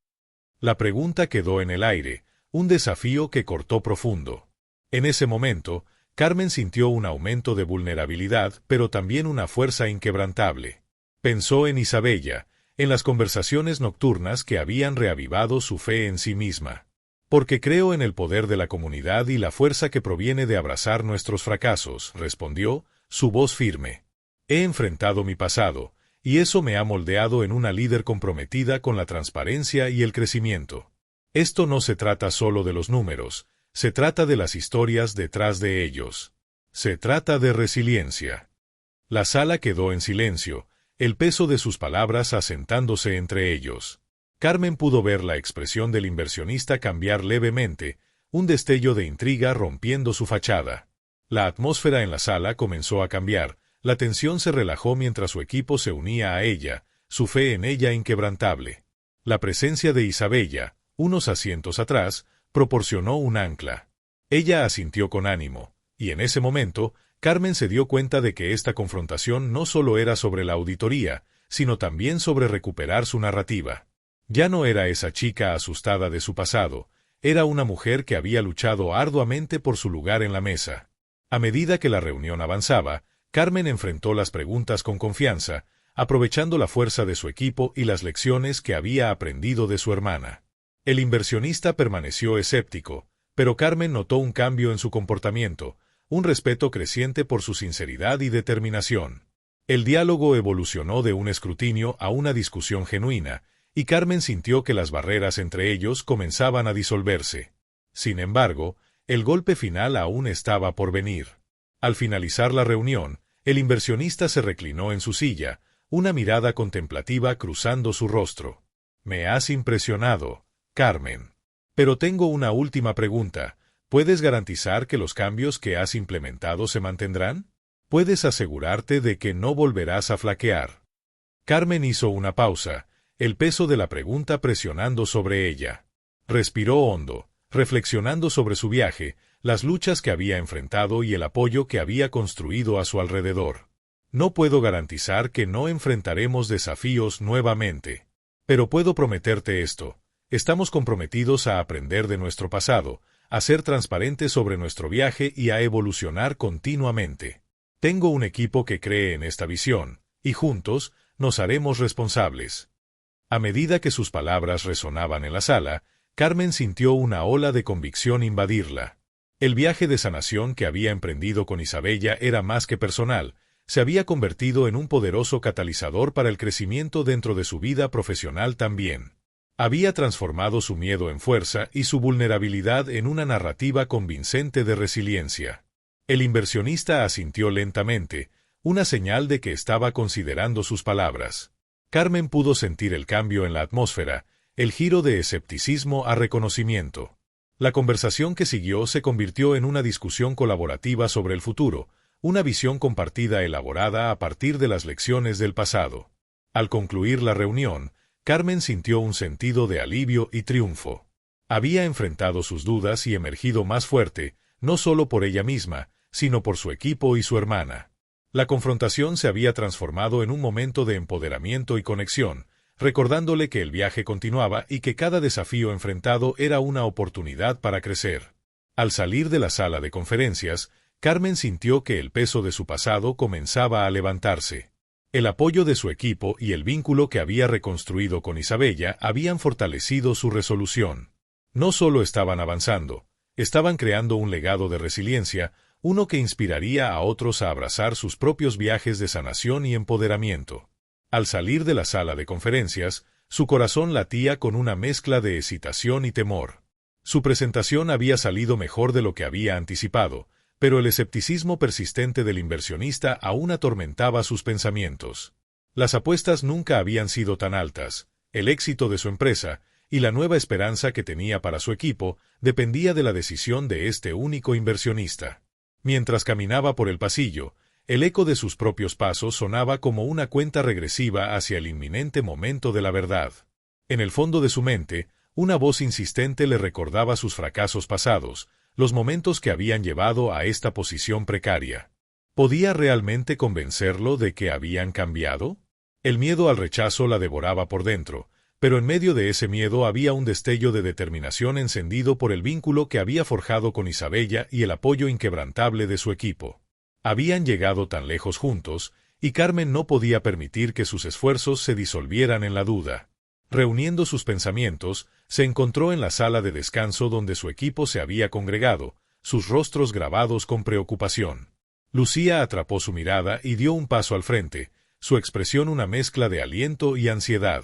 La pregunta quedó en el aire, un desafío que cortó profundo. En ese momento, Carmen sintió un aumento de vulnerabilidad, pero también una fuerza inquebrantable. Pensó en Isabella, en las conversaciones nocturnas que habían reavivado su fe en sí misma. Porque creo en el poder de la comunidad y la fuerza que proviene de abrazar nuestros fracasos, respondió, su voz firme. He enfrentado mi pasado, y eso me ha moldeado en una líder comprometida con la transparencia y el crecimiento. Esto no se trata solo de los números, se trata de las historias detrás de ellos. Se trata de resiliencia. La sala quedó en silencio, el peso de sus palabras asentándose entre ellos. Carmen pudo ver la expresión del inversionista cambiar levemente, un destello de intriga rompiendo su fachada. La atmósfera en la sala comenzó a cambiar, la tensión se relajó mientras su equipo se unía a ella, su fe en ella inquebrantable. La presencia de Isabella, unos asientos atrás, proporcionó un ancla. Ella asintió con ánimo, y en ese momento, Carmen se dio cuenta de que esta confrontación no solo era sobre la auditoría, sino también sobre recuperar su narrativa. Ya no era esa chica asustada de su pasado, era una mujer que había luchado arduamente por su lugar en la mesa. A medida que la reunión avanzaba, Carmen enfrentó las preguntas con confianza, aprovechando la fuerza de su equipo y las lecciones que había aprendido de su hermana. El inversionista permaneció escéptico, pero Carmen notó un cambio en su comportamiento, un respeto creciente por su sinceridad y determinación. El diálogo evolucionó de un escrutinio a una discusión genuina, y Carmen sintió que las barreras entre ellos comenzaban a disolverse. Sin embargo, el golpe final aún estaba por venir. Al finalizar la reunión, el inversionista se reclinó en su silla, una mirada contemplativa cruzando su rostro. Me has impresionado, Carmen. Pero tengo una última pregunta. ¿Puedes garantizar que los cambios que has implementado se mantendrán? ¿Puedes asegurarte de que no volverás a flaquear? Carmen hizo una pausa, el peso de la pregunta presionando sobre ella. Respiró hondo, reflexionando sobre su viaje, las luchas que había enfrentado y el apoyo que había construido a su alrededor. No puedo garantizar que no enfrentaremos desafíos nuevamente. Pero puedo prometerte esto. Estamos comprometidos a aprender de nuestro pasado, a ser transparentes sobre nuestro viaje y a evolucionar continuamente. Tengo un equipo que cree en esta visión, y juntos nos haremos responsables. A medida que sus palabras resonaban en la sala, Carmen sintió una ola de convicción invadirla. El viaje de sanación que había emprendido con Isabella era más que personal, se había convertido en un poderoso catalizador para el crecimiento dentro de su vida profesional también. Había transformado su miedo en fuerza y su vulnerabilidad en una narrativa convincente de resiliencia. El inversionista asintió lentamente, una señal de que estaba considerando sus palabras. Carmen pudo sentir el cambio en la atmósfera, el giro de escepticismo a reconocimiento. La conversación que siguió se convirtió en una discusión colaborativa sobre el futuro, una visión compartida elaborada a partir de las lecciones del pasado. Al concluir la reunión, Carmen sintió un sentido de alivio y triunfo. Había enfrentado sus dudas y emergido más fuerte, no solo por ella misma, sino por su equipo y su hermana. La confrontación se había transformado en un momento de empoderamiento y conexión, recordándole que el viaje continuaba y que cada desafío enfrentado era una oportunidad para crecer. Al salir de la sala de conferencias, Carmen sintió que el peso de su pasado comenzaba a levantarse. El apoyo de su equipo y el vínculo que había reconstruido con Isabella habían fortalecido su resolución. No solo estaban avanzando, estaban creando un legado de resiliencia, uno que inspiraría a otros a abrazar sus propios viajes de sanación y empoderamiento. Al salir de la sala de conferencias, su corazón latía con una mezcla de excitación y temor. Su presentación había salido mejor de lo que había anticipado, pero el escepticismo persistente del inversionista aún atormentaba sus pensamientos. Las apuestas nunca habían sido tan altas, el éxito de su empresa y la nueva esperanza que tenía para su equipo dependía de la decisión de este único inversionista. Mientras caminaba por el pasillo, el eco de sus propios pasos sonaba como una cuenta regresiva hacia el inminente momento de la verdad. En el fondo de su mente, una voz insistente le recordaba sus fracasos pasados, los momentos que habían llevado a esta posición precaria. ¿Podía realmente convencerlo de que habían cambiado? El miedo al rechazo la devoraba por dentro, pero en medio de ese miedo había un destello de determinación encendido por el vínculo que había forjado con Isabella y el apoyo inquebrantable de su equipo. Habían llegado tan lejos juntos, y Carmen no podía permitir que sus esfuerzos se disolvieran en la duda. Reuniendo sus pensamientos, se encontró en la sala de descanso donde su equipo se había congregado, sus rostros grabados con preocupación. Lucía atrapó su mirada y dio un paso al frente, su expresión una mezcla de aliento y ansiedad.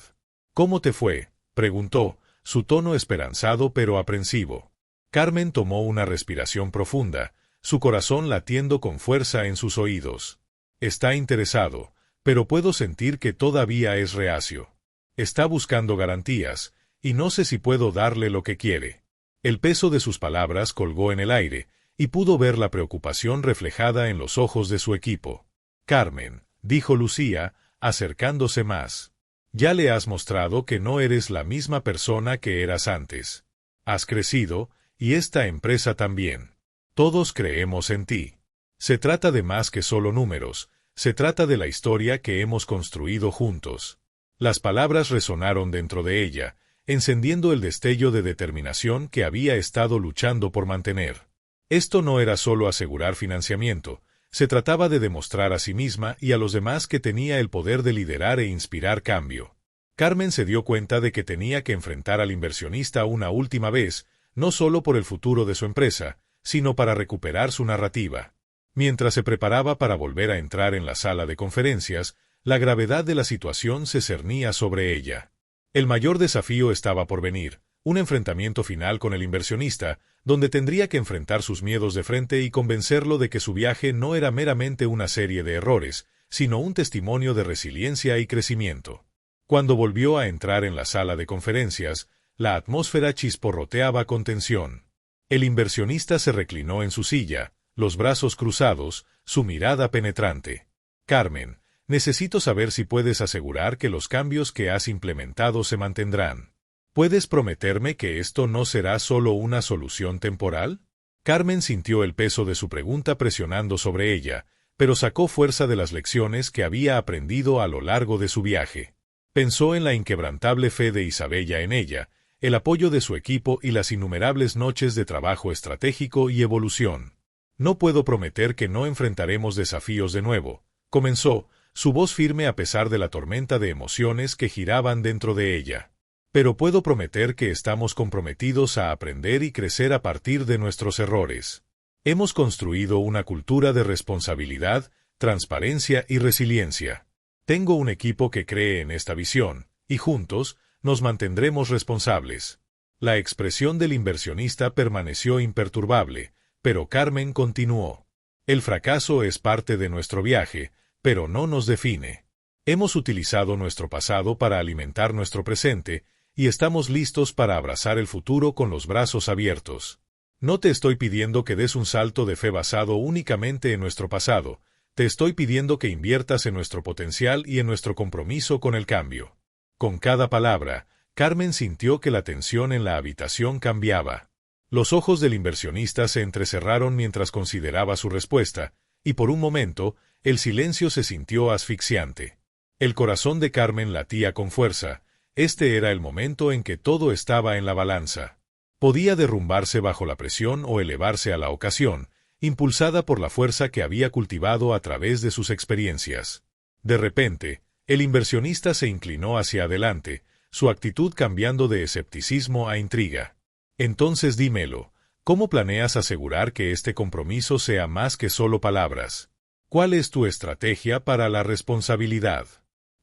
«¿Cómo te fue?», preguntó, su tono esperanzado pero aprensivo. Carmen tomó una respiración profunda, su corazón latiendo con fuerza en sus oídos. «Está interesado, pero puedo sentir que todavía es reacio. Está buscando garantías, y no sé si puedo darle lo que quiere». El peso de sus palabras colgó en el aire, y pudo ver la preocupación reflejada en los ojos de su equipo. «Carmen», dijo Lucía, acercándose más, «ya le has mostrado que no eres la misma persona que eras antes. Has crecido, y esta empresa también. Todos creemos en ti. Se trata de más que solo números, se trata de la historia que hemos construido juntos». Las palabras resonaron dentro de ella, encendiendo el destello de determinación que había estado luchando por mantener. Esto no era solo asegurar financiamiento, se trataba de demostrar a sí misma y a los demás que tenía el poder de liderar e inspirar cambio. Carmen se dio cuenta de que tenía que enfrentar al inversionista una última vez, no solo por el futuro de su empresa, sino para recuperar su narrativa. Mientras se preparaba para volver a entrar en la sala de conferencias, la gravedad de la situación se cernía sobre ella. El mayor desafío estaba por venir, un enfrentamiento final con el inversionista, donde tendría que enfrentar sus miedos de frente y convencerlo de que su viaje no era meramente una serie de errores, sino un testimonio de resiliencia y crecimiento. Cuando volvió a entrar en la sala de conferencias, la atmósfera chisporroteaba con tensión. El inversionista se reclinó en su silla, los brazos cruzados, su mirada penetrante. «Carmen, necesito saber si puedes asegurar que los cambios que has implementado se mantendrán. ¿Puedes prometerme que esto no será solo una solución temporal?» Carmen sintió el peso de su pregunta presionando sobre ella, pero sacó fuerza de las lecciones que había aprendido a lo largo de su viaje. Pensó en la inquebrantable fe de Isabella en ella, el apoyo de su equipo y las innumerables noches de trabajo estratégico y evolución. «No puedo prometer que no enfrentaremos desafíos de nuevo», comenzó, su voz firme a pesar de la tormenta de emociones que giraban dentro de ella. «Pero puedo prometer que estamos comprometidos a aprender y crecer a partir de nuestros errores. Hemos construido una cultura de responsabilidad, transparencia y resiliencia. Tengo un equipo que cree en esta visión, y juntos, nos mantendremos responsables». La expresión del inversionista permaneció imperturbable, pero Carmen continuó. El fracaso es parte de nuestro viaje, pero no nos define. Hemos utilizado nuestro pasado para alimentar nuestro presente, y estamos listos para abrazar el futuro con los brazos abiertos. No te estoy pidiendo que des un salto de fe basado únicamente en nuestro pasado, te estoy pidiendo que inviertas en nuestro potencial y en nuestro compromiso con el cambio. Con cada palabra, Carmen sintió que la tensión en la habitación cambiaba. Los ojos del inversionista se entrecerraron mientras consideraba su respuesta, y por un momento, el silencio se sintió asfixiante. El corazón de Carmen latía con fuerza. Este era el momento en que todo estaba en la balanza. Podía derrumbarse bajo la presión o elevarse a la ocasión, impulsada por la fuerza que había cultivado a través de sus experiencias. De repente, el inversionista se inclinó hacia adelante, su actitud cambiando de escepticismo a intriga. Entonces dímelo, ¿cómo planeas asegurar que este compromiso sea más que solo palabras? ¿Cuál es tu estrategia para la responsabilidad?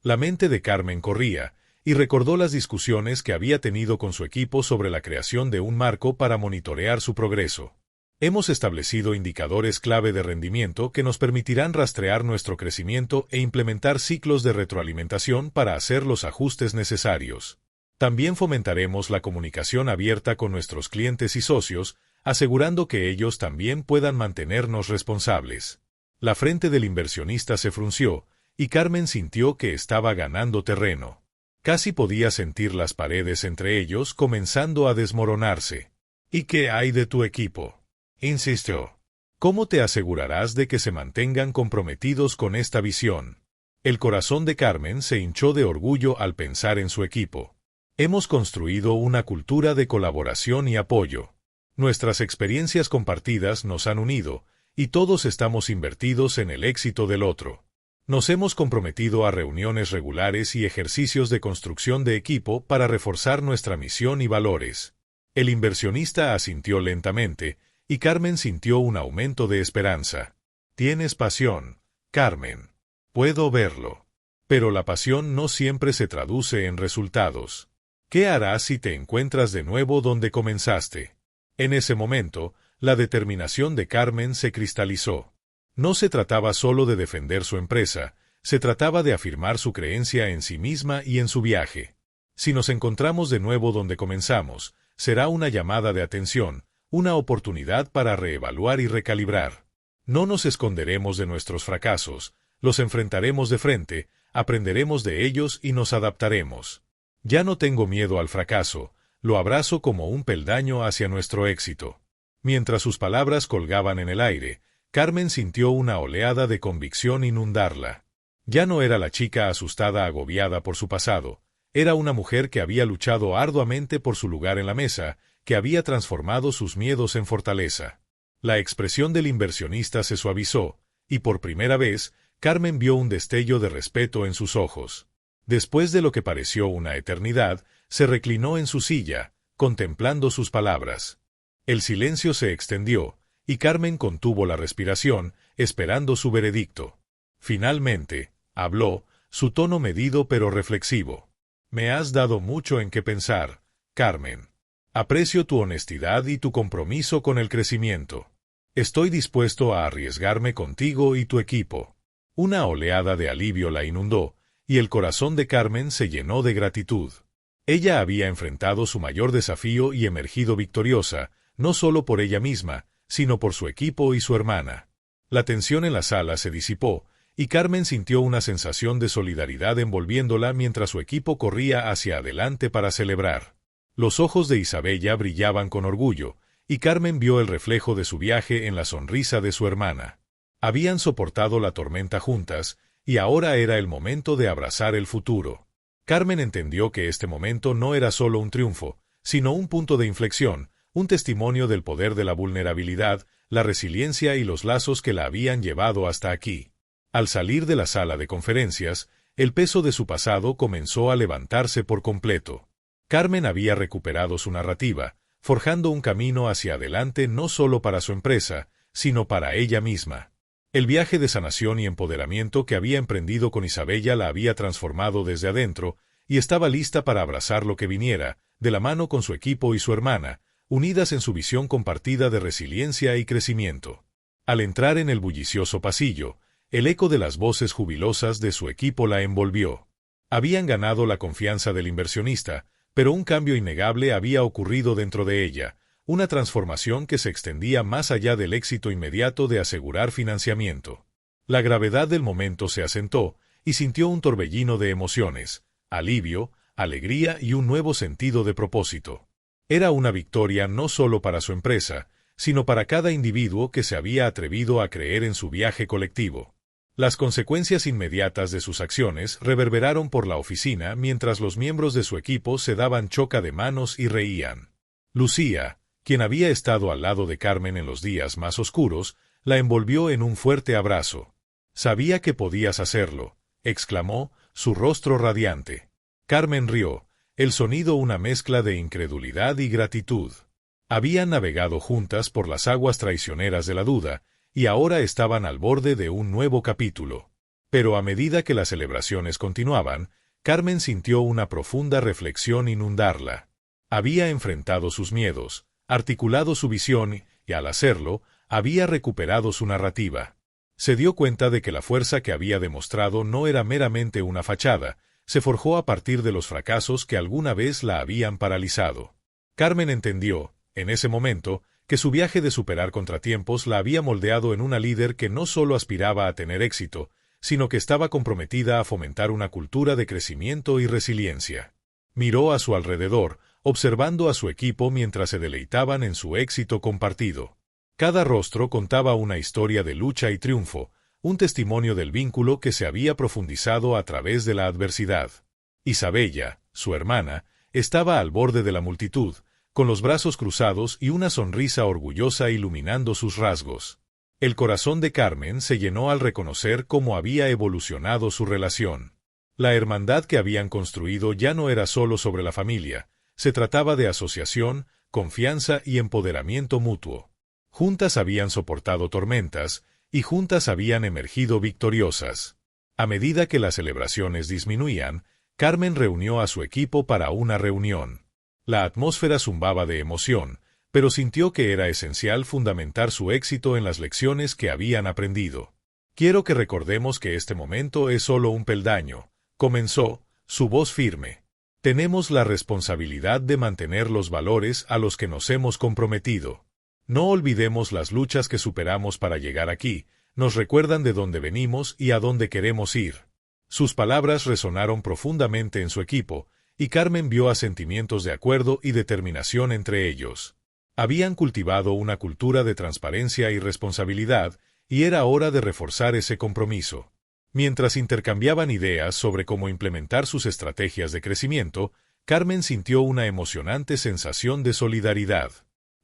La mente de Carmen corría, y recordó las discusiones que había tenido con su equipo sobre la creación de un marco para monitorear su progreso. Hemos establecido indicadores clave de rendimiento que nos permitirán rastrear nuestro crecimiento e implementar ciclos de retroalimentación para hacer los ajustes necesarios. También fomentaremos la comunicación abierta con nuestros clientes y socios, asegurando que ellos también puedan mantenernos responsables. La frente del inversionista se frunció, y Carmen sintió que estaba ganando terreno. Casi podía sentir las paredes entre ellos comenzando a desmoronarse. ¿Y qué hay de tu equipo?, insistió. ¿Cómo te asegurarás de que se mantengan comprometidos con esta visión? El corazón de Carmen se hinchó de orgullo al pensar en su equipo. Hemos construido una cultura de colaboración y apoyo. Nuestras experiencias compartidas nos han unido, y todos estamos invertidos en el éxito del otro. Nos hemos comprometido a reuniones regulares y ejercicios de construcción de equipo para reforzar nuestra misión y valores. El inversionista asintió lentamente, y Carmen sintió un aumento de esperanza. Tienes pasión, Carmen. Puedo verlo. Pero la pasión no siempre se traduce en resultados. ¿Qué harás si te encuentras de nuevo donde comenzaste? En ese momento, la determinación de Carmen se cristalizó. No se trataba solo de defender su empresa, se trataba de afirmar su creencia en sí misma y en su viaje. Si nos encontramos de nuevo donde comenzamos, será una llamada de atención, una oportunidad para reevaluar y recalibrar. No nos esconderemos de nuestros fracasos, los enfrentaremos de frente, aprenderemos de ellos y nos adaptaremos. Ya no tengo miedo al fracaso, lo abrazo como un peldaño hacia nuestro éxito. Mientras sus palabras colgaban en el aire, Carmen sintió una oleada de convicción inundarla. Ya no era la chica asustada agobiada por su pasado, era una mujer que había luchado arduamente por su lugar en la mesa, que había transformado sus miedos en fortaleza. La expresión del inversionista se suavizó, y por primera vez, Carmen vio un destello de respeto en sus ojos. Después de lo que pareció una eternidad, se reclinó en su silla, contemplando sus palabras. El silencio se extendió, y Carmen contuvo la respiración, esperando su veredicto. Finalmente, habló, su tono medido pero reflexivo. Me has dado mucho en qué pensar, Carmen. Aprecio tu honestidad y tu compromiso con el crecimiento. Estoy dispuesto a arriesgarme contigo y tu equipo. Una oleada de alivio la inundó, y el corazón de Carmen se llenó de gratitud. Ella había enfrentado su mayor desafío y emergido victoriosa, no solo por ella misma, sino por su equipo y su hermana. La tensión en la sala se disipó, y Carmen sintió una sensación de solidaridad envolviéndola mientras su equipo corría hacia adelante para celebrar. Los ojos de Isabella brillaban con orgullo, y Carmen vio el reflejo de su viaje en la sonrisa de su hermana. Habían soportado la tormenta juntas, y ahora era el momento de abrazar el futuro. Carmen entendió que este momento no era solo un triunfo, sino un punto de inflexión, un testimonio del poder de la vulnerabilidad, la resiliencia y los lazos que la habían llevado hasta aquí. Al salir de la sala de conferencias, el peso de su pasado comenzó a levantarse por completo. Carmen había recuperado su narrativa, forjando un camino hacia adelante no solo para su empresa, sino para ella misma. El viaje de sanación y empoderamiento que había emprendido con Isabella la había transformado desde adentro, y estaba lista para abrazar lo que viniera, de la mano con su equipo y su hermana, unidas en su visión compartida de resiliencia y crecimiento. Al entrar en el bullicioso pasillo, el eco de las voces jubilosas de su equipo la envolvió. Habían ganado la confianza del inversionista, pero un cambio innegable había ocurrido dentro de ella, una transformación que se extendía más allá del éxito inmediato de asegurar financiamiento. La gravedad del momento se asentó, y sintió un torbellino de emociones, alivio, alegría y un nuevo sentido de propósito. Era una victoria no solo para su empresa, sino para cada individuo que se había atrevido a creer en su viaje colectivo. Las consecuencias inmediatas de sus acciones reverberaron por la oficina mientras los miembros de su equipo se daban choca de manos y reían. Lucía, quien había estado al lado de Carmen en los días más oscuros, la envolvió en un fuerte abrazo. «Sabía que podías hacerlo», exclamó, su rostro radiante. Carmen rió, el sonido una mezcla de incredulidad y gratitud. Habían navegado juntas por las aguas traicioneras de la duda, y ahora estaban al borde de un nuevo capítulo. Pero a medida que las celebraciones continuaban, Carmen sintió una profunda reflexión inundarla. Había enfrentado sus miedos, articulado su visión y, al hacerlo, había recuperado su narrativa. Se dio cuenta de que la fuerza que había demostrado no era meramente una fachada, se forjó a partir de los fracasos que alguna vez la habían paralizado. Carmen entendió, en ese momento, que su viaje de superar contratiempos la había moldeado en una líder que no solo aspiraba a tener éxito, sino que estaba comprometida a fomentar una cultura de crecimiento y resiliencia. Miró a su alrededor, observando a su equipo mientras se deleitaban en su éxito compartido. Cada rostro contaba una historia de lucha y triunfo, un testimonio del vínculo que se había profundizado a través de la adversidad. Isabella, su hermana, estaba al borde de la multitud, con los brazos cruzados y una sonrisa orgullosa iluminando sus rasgos. El corazón de Carmen se llenó al reconocer cómo había evolucionado su relación. La hermandad que habían construido ya no era solo sobre la familia, se trataba de asociación, confianza y empoderamiento mutuo. Juntas habían soportado tormentas, y juntas habían emergido victoriosas. A medida que las celebraciones disminuían, Carmen reunió a su equipo para una reunión. La atmósfera zumbaba de emoción, pero sintió que era esencial fundamentar su éxito en las lecciones que habían aprendido. «Quiero que recordemos que este momento es solo un peldaño», comenzó, su voz firme. «Tenemos la responsabilidad de mantener los valores a los que nos hemos comprometido. No olvidemos las luchas que superamos para llegar aquí, nos recuerdan de dónde venimos y a dónde queremos ir». Sus palabras resonaron profundamente en su equipo, y Carmen vio asentimientos de acuerdo y determinación entre ellos. Habían cultivado una cultura de transparencia y responsabilidad, y era hora de reforzar ese compromiso. Mientras intercambiaban ideas sobre cómo implementar sus estrategias de crecimiento, Carmen sintió una emocionante sensación de solidaridad.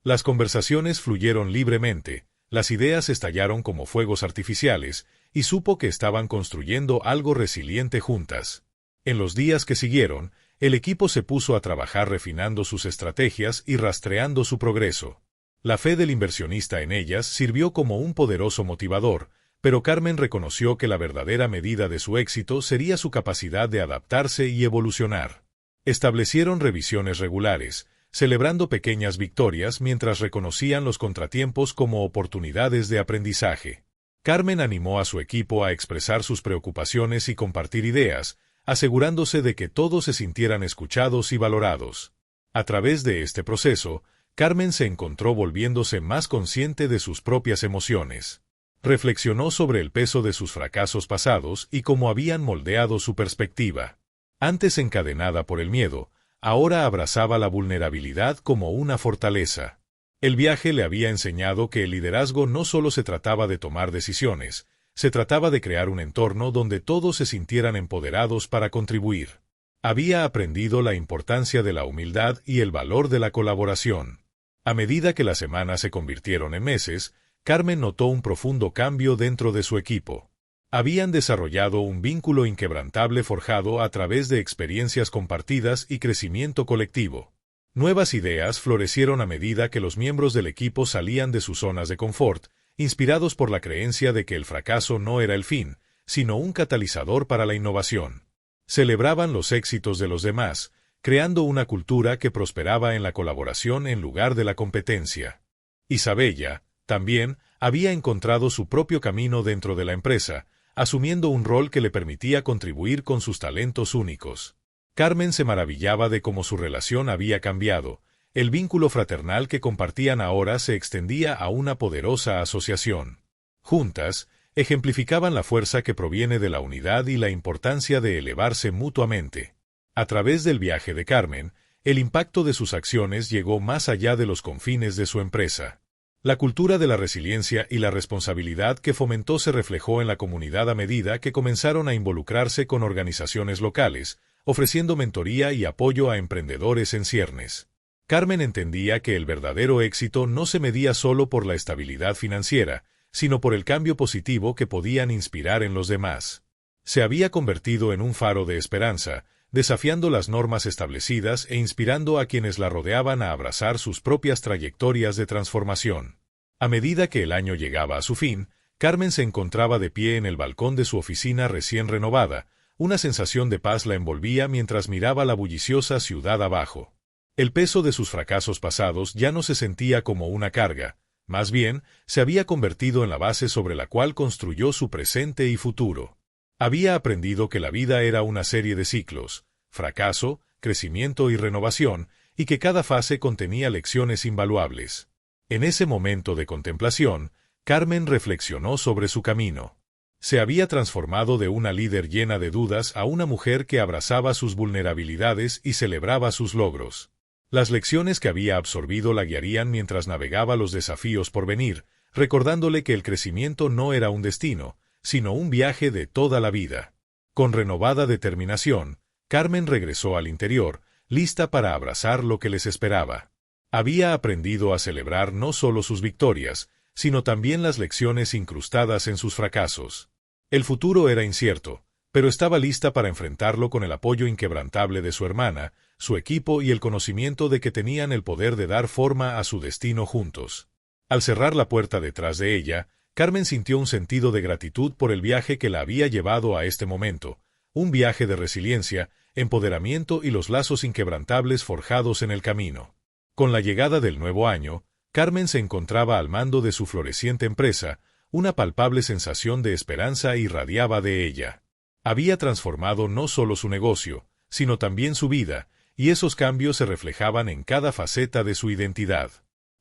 Las conversaciones fluyeron libremente, las ideas estallaron como fuegos artificiales, y supo que estaban construyendo algo resiliente juntas. En los días que siguieron, el equipo se puso a trabajar refinando sus estrategias y rastreando su progreso. La fe del inversionista en ellas sirvió como un poderoso motivador, pero Carmen reconoció que la verdadera medida de su éxito sería su capacidad de adaptarse y evolucionar. Establecieron revisiones regulares, celebrando pequeñas victorias mientras reconocían los contratiempos como oportunidades de aprendizaje. Carmen animó a su equipo a expresar sus preocupaciones y compartir ideas, asegurándose de que todos se sintieran escuchados y valorados. A través de este proceso, Carmen se encontró volviéndose más consciente de sus propias emociones. Reflexionó sobre el peso de sus fracasos pasados y cómo habían moldeado su perspectiva. Antes encadenada por el miedo, ahora abrazaba la vulnerabilidad como una fortaleza. El viaje le había enseñado que el liderazgo no solo se trataba de tomar decisiones, se trataba de crear un entorno donde todos se sintieran empoderados para contribuir. Había aprendido la importancia de la humildad y el valor de la colaboración. A medida que las semanas se convirtieron en meses, Carmen notó un profundo cambio dentro de su equipo. Habían desarrollado un vínculo inquebrantable forjado a través de experiencias compartidas y crecimiento colectivo. Nuevas ideas florecieron a medida que los miembros del equipo salían de sus zonas de confort, inspirados por la creencia de que el fracaso no era el fin, sino un catalizador para la innovación. Celebraban los éxitos de los demás, creando una cultura que prosperaba en la colaboración en lugar de la competencia. Isabella, También había encontrado su propio camino dentro de la empresa, asumiendo un rol que le permitía contribuir con sus talentos únicos. Carmen se maravillaba de cómo su relación había cambiado. El vínculo fraternal que compartían ahora se extendía a una poderosa asociación. Juntas, ejemplificaban la fuerza que proviene de la unidad y la importancia de elevarse mutuamente. A través del viaje de Carmen, el impacto de sus acciones llegó más allá de los confines de su empresa. La cultura de la resiliencia y la responsabilidad que fomentó se reflejó en la comunidad a medida que comenzaron a involucrarse con organizaciones locales, ofreciendo mentoría y apoyo a emprendedores en ciernes. Carmen entendía que el verdadero éxito no se medía solo por la estabilidad financiera, sino por el cambio positivo que podían inspirar en los demás. Se había convertido en un faro de esperanza, desafiando las normas establecidas e inspirando a quienes la rodeaban a abrazar sus propias trayectorias de transformación. A medida que el año llegaba a su fin, Carmen se encontraba de pie en el balcón de su oficina recién renovada. Una sensación de paz la envolvía mientras miraba la bulliciosa ciudad abajo. El peso de sus fracasos pasados ya no se sentía como una carga, más bien, se había convertido en la base sobre la cual construyó su presente y futuro. Había aprendido que la vida era una serie de ciclos, fracaso, crecimiento y renovación, y que cada fase contenía lecciones invaluables. En ese momento de contemplación, Carmen reflexionó sobre su camino. Se había transformado de una líder llena de dudas a una mujer que abrazaba sus vulnerabilidades y celebraba sus logros. Las lecciones que había absorbido la guiarían mientras navegaba los desafíos por venir, recordándole que el crecimiento no era un destino, sino un viaje de toda la vida. Con renovada determinación, Carmen regresó al interior, lista para abrazar lo que les esperaba. Había aprendido a celebrar no solo sus victorias, sino también las lecciones incrustadas en sus fracasos. El futuro era incierto, pero estaba lista para enfrentarlo con el apoyo inquebrantable de su hermana, su equipo y el conocimiento de que tenían el poder de dar forma a su destino juntos. Al cerrar la puerta detrás de ella, Carmen sintió un sentido de gratitud por el viaje que la había llevado a este momento, un viaje de resiliencia, empoderamiento y los lazos inquebrantables forjados en el camino. Con la llegada del nuevo año, Carmen se encontraba al mando de su floreciente empresa, una palpable sensación de esperanza irradiaba de ella. Había transformado no solo su negocio, sino también su vida, y esos cambios se reflejaban en cada faceta de su identidad.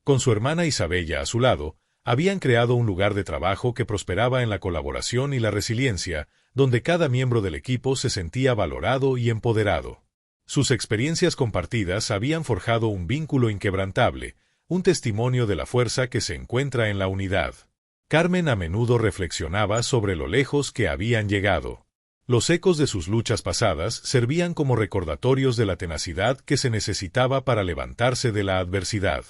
Con su hermana Isabella a su lado, habían creado un lugar de trabajo que prosperaba en la colaboración y la resiliencia, donde cada miembro del equipo se sentía valorado y empoderado. Sus experiencias compartidas habían forjado un vínculo inquebrantable, un testimonio de la fuerza que se encuentra en la unidad. Carmen a menudo reflexionaba sobre lo lejos que habían llegado. Los ecos de sus luchas pasadas servían como recordatorios de la tenacidad que se necesitaba para levantarse de la adversidad.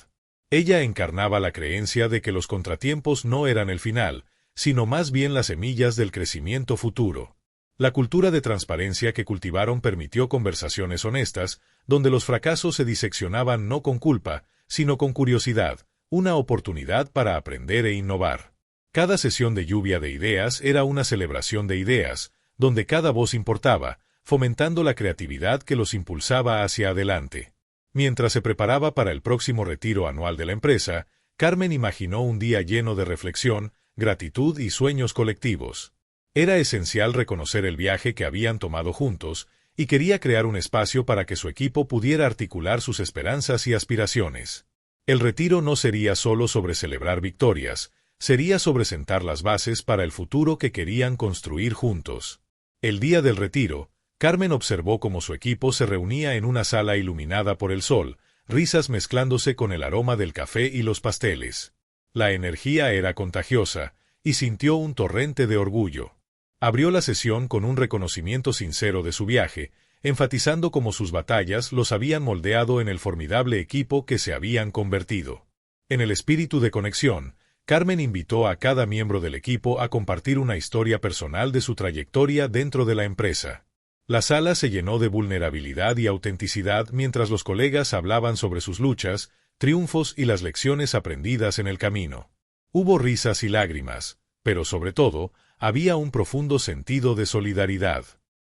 Ella encarnaba la creencia de que los contratiempos no eran el final, sino más bien las semillas del crecimiento futuro. La cultura de transparencia que cultivaron permitió conversaciones honestas, donde los fracasos se diseccionaban no con culpa, sino con curiosidad, una oportunidad para aprender e innovar. Cada sesión de lluvia de ideas era una celebración de ideas, donde cada voz importaba, fomentando la creatividad que los impulsaba hacia adelante. Mientras se preparaba para el próximo retiro anual de la empresa, Carmen imaginó un día lleno de reflexión, gratitud y sueños colectivos. Era esencial reconocer el viaje que habían tomado juntos, y quería crear un espacio para que su equipo pudiera articular sus esperanzas y aspiraciones. El retiro no sería solo sobre celebrar victorias, sería sobre sentar las bases para el futuro que querían construir juntos. El día del retiro, Carmen observó cómo su equipo se reunía en una sala iluminada por el sol, risas mezclándose con el aroma del café y los pasteles. La energía era contagiosa, y sintió un torrente de orgullo. Abrió la sesión con un reconocimiento sincero de su viaje, enfatizando cómo sus batallas los habían moldeado en el formidable equipo que se habían convertido. En el espíritu de conexión, Carmen invitó a cada miembro del equipo a compartir una historia personal de su trayectoria dentro de la empresa. La sala se llenó de vulnerabilidad y autenticidad mientras los colegas hablaban sobre sus luchas, triunfos y las lecciones aprendidas en el camino. Hubo risas y lágrimas, pero sobre todo, había un profundo sentido de solidaridad.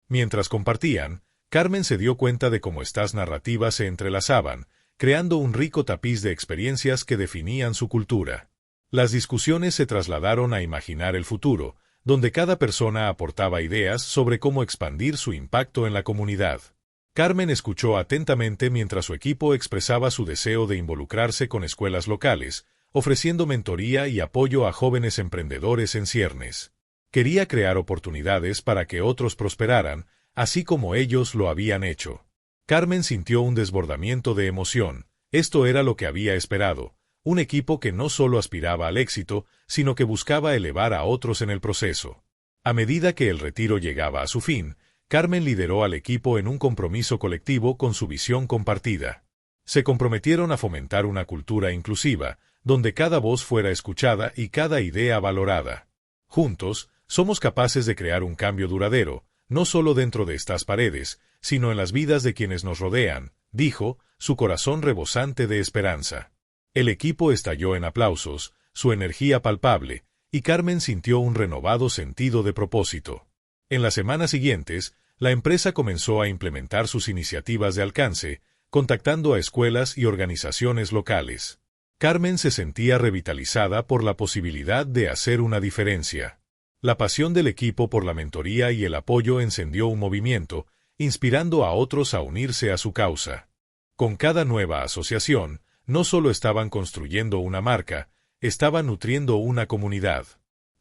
Mientras compartían, Carmen se dio cuenta de cómo estas narrativas se entrelazaban, creando un rico tapiz de experiencias que definían su cultura. Las discusiones se trasladaron a imaginar el futuro, donde cada persona aportaba ideas sobre cómo expandir su impacto en la comunidad. Carmen escuchó atentamente mientras su equipo expresaba su deseo de involucrarse con escuelas locales, ofreciendo mentoría y apoyo a jóvenes emprendedores en ciernes. Quería crear oportunidades para que otros prosperaran, así como ellos lo habían hecho. Carmen sintió un desbordamiento de emoción. Esto era lo que había esperado, un equipo que no solo aspiraba al éxito, sino que buscaba elevar a otros en el proceso. A medida que el retiro llegaba a su fin, Carmen lideró al equipo en un compromiso colectivo con su visión compartida. Se comprometieron a fomentar una cultura inclusiva, donde cada voz fuera escuchada y cada idea valorada. Juntos, somos capaces de crear un cambio duradero, no solo dentro de estas paredes, sino en las vidas de quienes nos rodean, dijo, su corazón rebosante de esperanza. El equipo estalló en aplausos, su energía palpable, y Carmen sintió un renovado sentido de propósito. En las semanas siguientes, la empresa comenzó a implementar sus iniciativas de alcance, contactando a escuelas y organizaciones locales. Carmen se sentía revitalizada por la posibilidad de hacer una diferencia. La pasión del equipo por la mentoría y el apoyo encendió un movimiento, inspirando a otros a unirse a su causa. Con cada nueva asociación, no solo estaban construyendo una marca, estaban nutriendo una comunidad.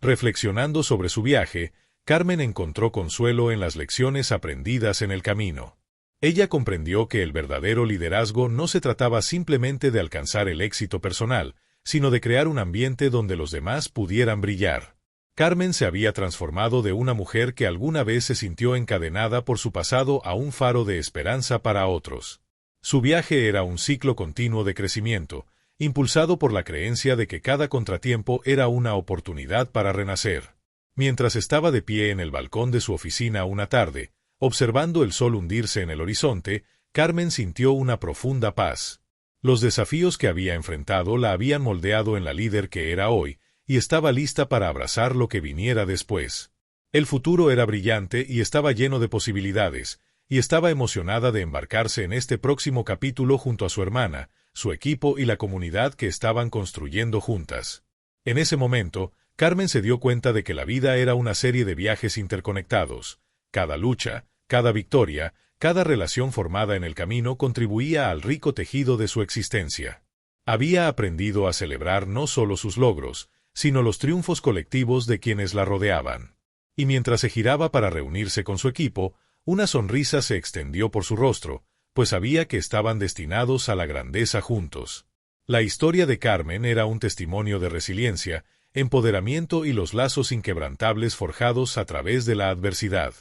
Reflexionando sobre su viaje, Carmen encontró consuelo en las lecciones aprendidas en el camino. Ella comprendió que el verdadero liderazgo no se trataba simplemente de alcanzar el éxito personal, sino de crear un ambiente donde los demás pudieran brillar. Carmen se había transformado de una mujer que alguna vez se sintió encadenada por su pasado a un faro de esperanza para otros. Su viaje era un ciclo continuo de crecimiento, impulsado por la creencia de que cada contratiempo era una oportunidad para renacer. Mientras estaba de pie en el balcón de su oficina una tarde, observando el sol hundirse en el horizonte, Carmen sintió una profunda paz. Los desafíos que había enfrentado la habían moldeado en la líder que era hoy, y estaba lista para abrazar lo que viniera después. El futuro era brillante y estaba lleno de posibilidades, y estaba emocionada de embarcarse en este próximo capítulo junto a su hermana, su equipo y la comunidad que estaban construyendo juntas. En ese momento, Carmen se dio cuenta de que la vida era una serie de viajes interconectados. Cada lucha, cada victoria, cada relación formada en el camino contribuía al rico tejido de su existencia. Había aprendido a celebrar no solo sus logros, sino los triunfos colectivos de quienes la rodeaban. Y mientras se giraba para reunirse con su equipo, una sonrisa se extendió por su rostro, pues sabía que estaban destinados a la grandeza juntos. La historia de Carmen era un testimonio de resiliencia, empoderamiento y los lazos inquebrantables forjados a través de la adversidad.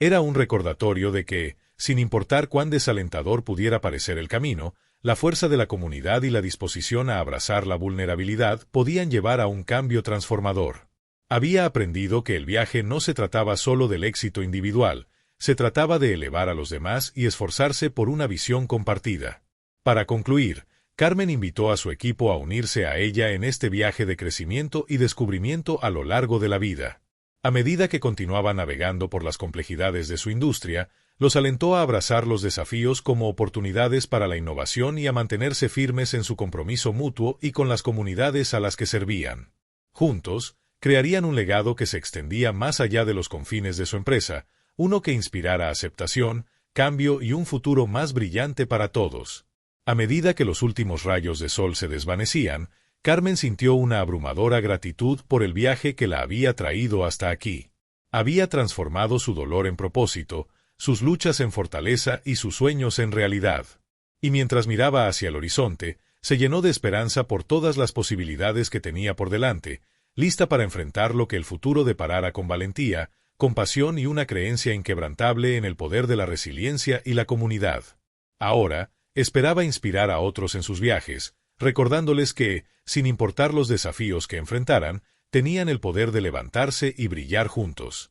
Era un recordatorio de que, sin importar cuán desalentador pudiera parecer el camino, la fuerza de la comunidad y la disposición a abrazar la vulnerabilidad podían llevar a un cambio transformador. Había aprendido que el viaje no se trataba solo del éxito individual, se trataba de elevar a los demás y esforzarse por una visión compartida. Para concluir, Carmen invitó a su equipo a unirse a ella en este viaje de crecimiento y descubrimiento a lo largo de la vida. A medida que continuaba navegando por las complejidades de su industria, los alentó a abrazar los desafíos como oportunidades para la innovación y a mantenerse firmes en su compromiso mutuo y con las comunidades a las que servían. Juntos, crearían un legado que se extendía más allá de los confines de su empresa, uno que inspirara aceptación, cambio y un futuro más brillante para todos. A medida que los últimos rayos de sol se desvanecían, Carmen sintió una abrumadora gratitud por el viaje que la había traído hasta aquí. Había transformado su dolor en propósito, sus luchas en fortaleza y sus sueños en realidad. Y mientras miraba hacia el horizonte, se llenó de esperanza por todas las posibilidades que tenía por delante, lista para enfrentar lo que el futuro deparara con valentía, compasión y una creencia inquebrantable en el poder de la resiliencia y la comunidad. Ahora, esperaba inspirar a otros en sus viajes, recordándoles que, sin importar los desafíos que enfrentaran, tenían el poder de levantarse y brillar juntos.